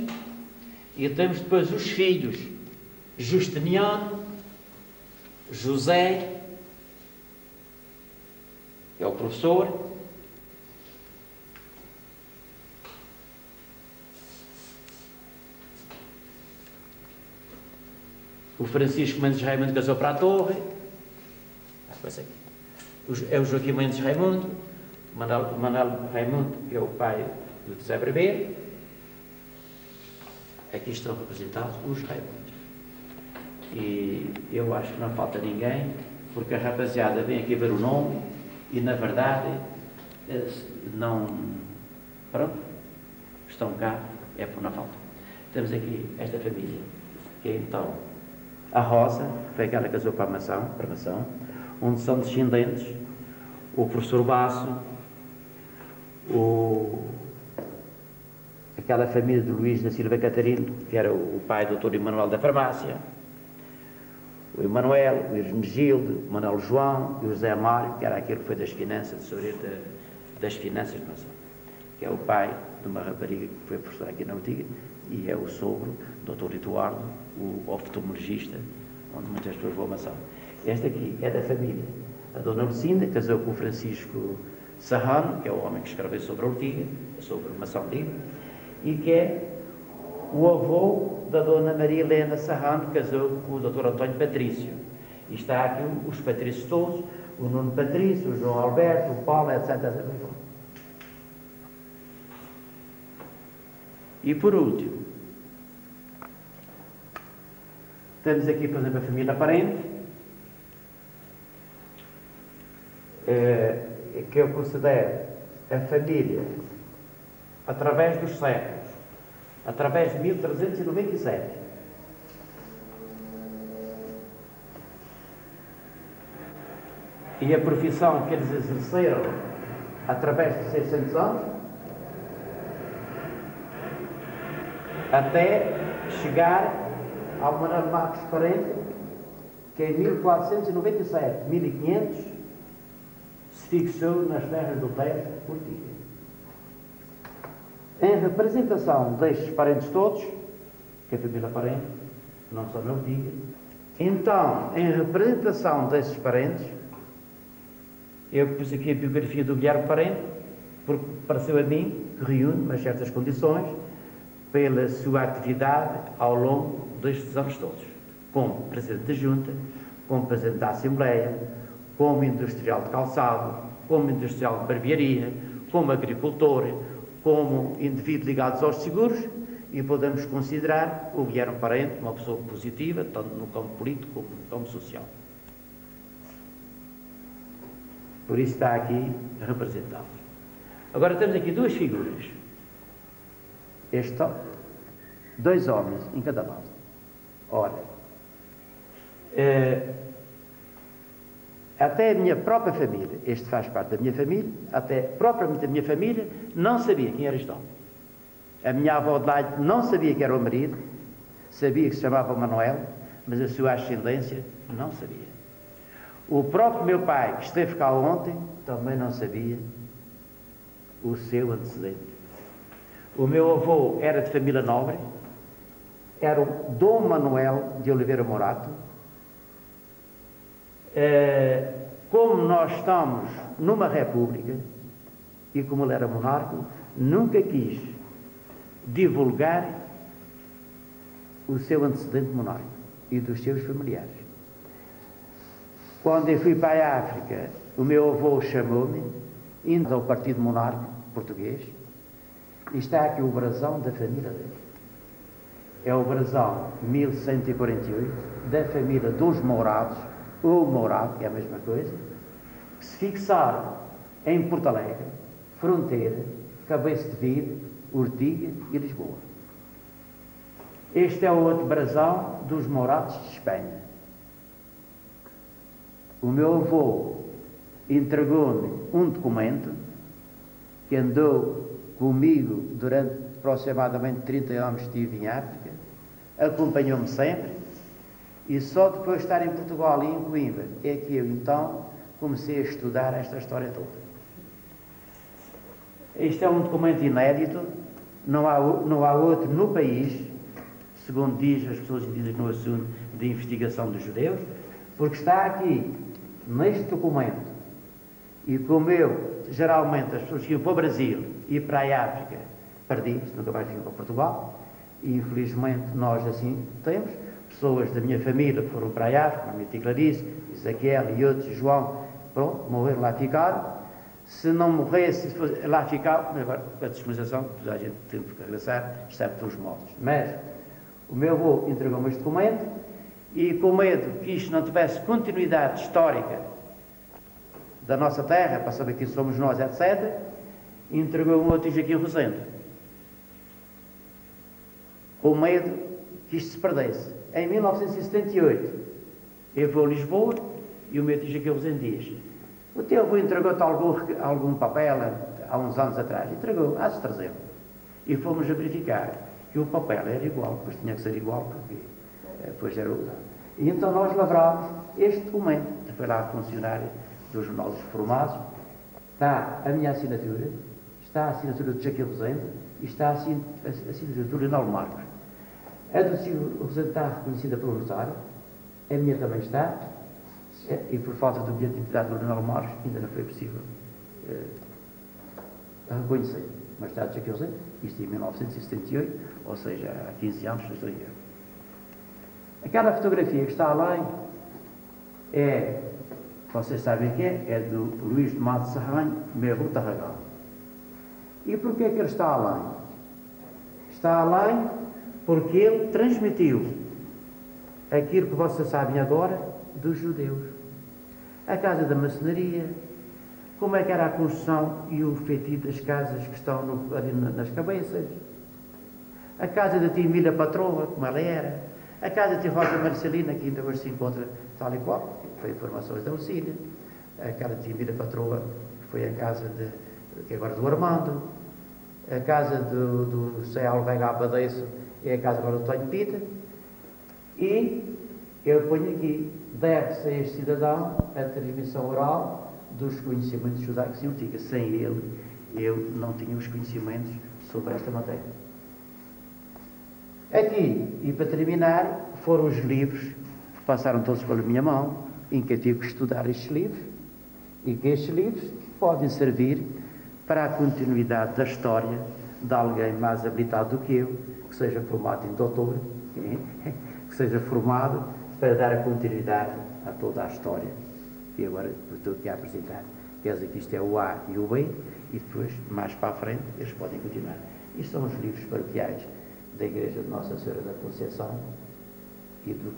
e temos depois os filhos, Justiniano, José, que é o professor, o Francisco Mendes Raimundo casou para a Torre, é o Joaquim Mendes Raimundo, Manuel Raimundo, que é o pai do José Brebeiro. Aqui estão representados os Raimundos. E eu acho que não falta ninguém, porque a rapaziada vem aqui ver o nome e, na verdade, não... Pronto, estão cá, é por não falta. Temos aqui esta família, que é então a Rosa, que foi aquela que casou para a Mação, onde são descendentes o professor Basso, aquela família de Luís da Silva Catarino, que era o pai do Dr. Emanuel da Farmácia, o Emanuel, o Hermenegildo, o Manuel João e o José Mário, que era aquele que foi das finanças, tesoureiro das finanças de Mação, que é o pai de uma rapariga que foi professora aqui na Antiga e é o sogro do Dr. Eduardo, o oftalmologista, onde muitas pessoas vão a Mação. Esta aqui é da família. A dona Lucinda casou com o Francisco Serrano, que é o homem que escreveu sobre a Ortiga, sobre Mação Livre, e que é o avô da dona Maria Helena Serrano, que casou com o Dr. António Patrício. E está aqui os patrícios todos, o Nuno Patrício, o João Alberto, o Paulo, etc. E por último, temos aqui, por exemplo, a família Parente, que eu considero a família, através dos séculos, através de 1397. E a profissão que eles exerceram através de 600 anos, até chegar ao Manuel Marcos Parente, que em 1497, 1500, se fixou nas terras do Tejo, Ortiga. Em representação destes parentes todos, que é a família Parente, não só na Ortiga, então, em representação destes parentes, eu pus aqui a biografia do Guilherme Parente, porque pareceu a mim que reúne umas certas condições pela sua atividade ao longo destes anos todos, como Presidente da Junta, como Presidente da Assembleia, como industrial de calçado, como industrial de barbearia, como agricultor, como indivíduo ligado aos seguros, e podemos considerar o Guilherme Parente uma pessoa positiva, tanto no campo político como no campo social. Por isso está aqui representado. Agora temos aqui duas figuras. Dois homens em cada lado. Ora, até a minha própria família, este faz parte da minha família, até propriamente a minha família, não sabia quem era este homem. A minha avó de lá não sabia que era o marido, sabia que se chamava Manuel, mas a sua ascendência não sabia. O próprio meu pai, que esteve cá ontem, também não sabia o seu antecedente. O meu avô era de família nobre, era o Dom Manuel de Oliveira Morato. Como nós estamos numa república, e como ele era monarca, nunca quis divulgar o seu antecedente monárquico e dos seus familiares. Quando eu fui para a África, o meu avô chamou-me, indo ao Partido Monárquico Português, e está aqui o brasão da família dele. É o brasão 1148, da família dos Mourados, ou Mourado, que é a mesma coisa, que se fixaram em Porto Alegre, Fronteira, Cabeça de Vide, Ortiga e Lisboa. Este é o outro brasão dos Mourados de Espanha. O meu avô entregou-me um documento que andou comigo durante aproximadamente 30 anos que estive em África, acompanhou-me sempre, e só depois de estar em Portugal e em Coimbra é que eu então comecei a estudar esta história toda. Este é um documento inédito, não há outro no país, segundo diz as pessoas entendidas no assunto de investigação dos judeus, porque está aqui neste documento, e como eu, geralmente as pessoas que iam para o Brasil e para a África, perdi-se, nunca mais vim para Portugal, e infelizmente nós assim temos, pessoas da minha família que foram para a África, a minha tia Clarice, Ezequiel e outros, João, pronto, morreram lá, ficaram. Se não morresse, lá ficavam, mas agora, com a descolonização, toda a gente tem que regressar, exceto os mortos. Mas o meu avô entregou-me este documento, e com medo que isto não tivesse continuidade histórica da nossa terra, para saber quem somos nós, etc., entregou um outro Joaquim Rosendo, com medo que isto se perdesse. Em 1978, eu vou a Lisboa e o meu tio Joaquim Rosendo diz: o teu avô entregou-te algum papel há uns anos atrás? Entregou, há-se trazer. E fomos a verificar que o papel era igual, pois tinha que ser igual, porque pois era o... E então nós lavrámos este documento. Foi lá a funcionária do Jornal dos Formados. Está a minha assinatura, está a assinatura de Jaquim Rosendo e está a assinatura do Reinaldo Marcos. A do Silvio Rosendo está reconhecida pelo notário, a minha também está, e por falta do bilhete de identidade do Reinaldo Marcos ainda não foi possível reconhecer. Mas está de Jaquim Rosendo, isto em 1978, ou seja, há 15 anos, se estou a ver. Aquela fotografia que está além vocês sabem quem é do Luís de Mato Serranho, Merro Tarragão. E porquê é que ele está além? Está além porque ele transmitiu aquilo que vocês sabem agora dos judeus. A casa da maçonaria, como é que era a construção e o feitio das casas que estão ali nas cabeças. A casa da tia Emília Patroa, como ela era. A casa de tia Rosa Marcelina, que ainda hoje se encontra tal e qual, foi informações da Lucília. A casa de tia Emília Patroa, que foi a casa que agora do Armando. A casa do Zé Alvega Abadeço é a casa agora do Tonho Pita. E eu ponho aqui, deve-se a este cidadão a transmissão oral dos conhecimentos judaicos científicos. Sem ele, eu não tinha os conhecimentos sobre esta matéria. Aqui, e para terminar, foram os livros que passaram todos pela minha mão, em que eu tive que estudar estes livros, e que estes livros podem servir para a continuidade da história de alguém mais habilitado do que eu, que seja formado em doutor, que seja formado para dar a continuidade a toda a história. E agora estou aqui a apresentar. Quer dizer que isto é o A e o B, e depois, mais para a frente, eles podem continuar. Isto são os livros paroquiais da Igreja de Nossa Senhora da Conceição e do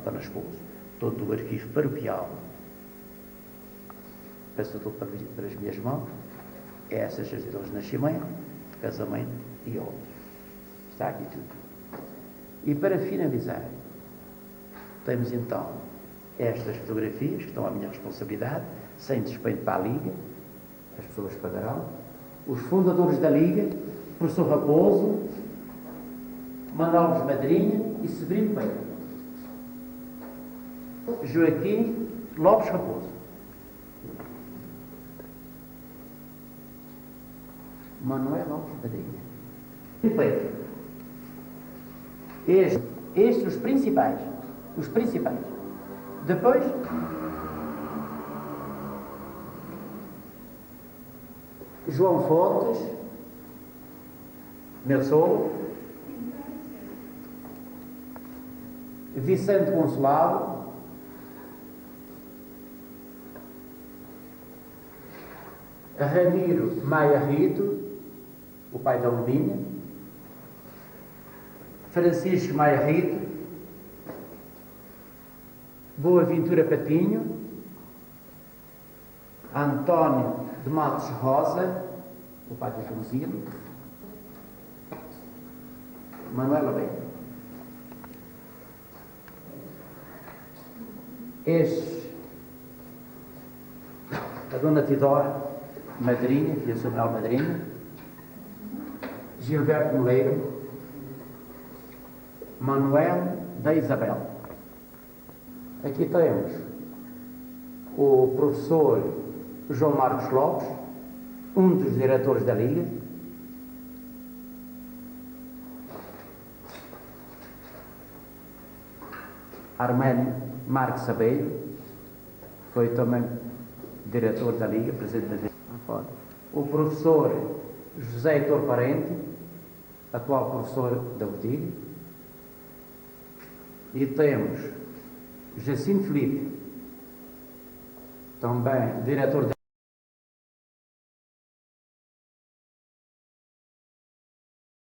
Panascouso. Todo o arquivo paroquial passou todo para as minhas mãos. Essas certidões de nascimento, de casamento e outros. Está aqui tudo. E para finalizar, temos então estas fotografias que estão à minha responsabilidade, sem despeito para a Liga, as pessoas pagarão. Os fundadores da Liga, professor Raposo, Manuel Madrinha e Severino Pereira. Joaquim Lopes Raposo. Manuel Lopes Madrinha. E Pedro. Estes os principais. Os principais. Depois, João Fontes, meu sogro, Vicente Consolado, Ramiro Maia Rito, o pai da Lubinha, Francisco Maia Rito, Boaventura Patinho, António de Matos Rosa, o pai do Josilo, Manuela Bem. A Dona Tidora, madrinha, filha Sobral madrinha, Gilberto Moleiro, Manuel da Isabel. Aqui temos o professor João Marcos Lopes, um dos diretores da Liga. Arménio Marcos Abelho, foi também diretor da Liga, presidente da Liga. O professor José Heitor Parente, atual professor da UTIG. E temos Jacinto Felipe, também diretor da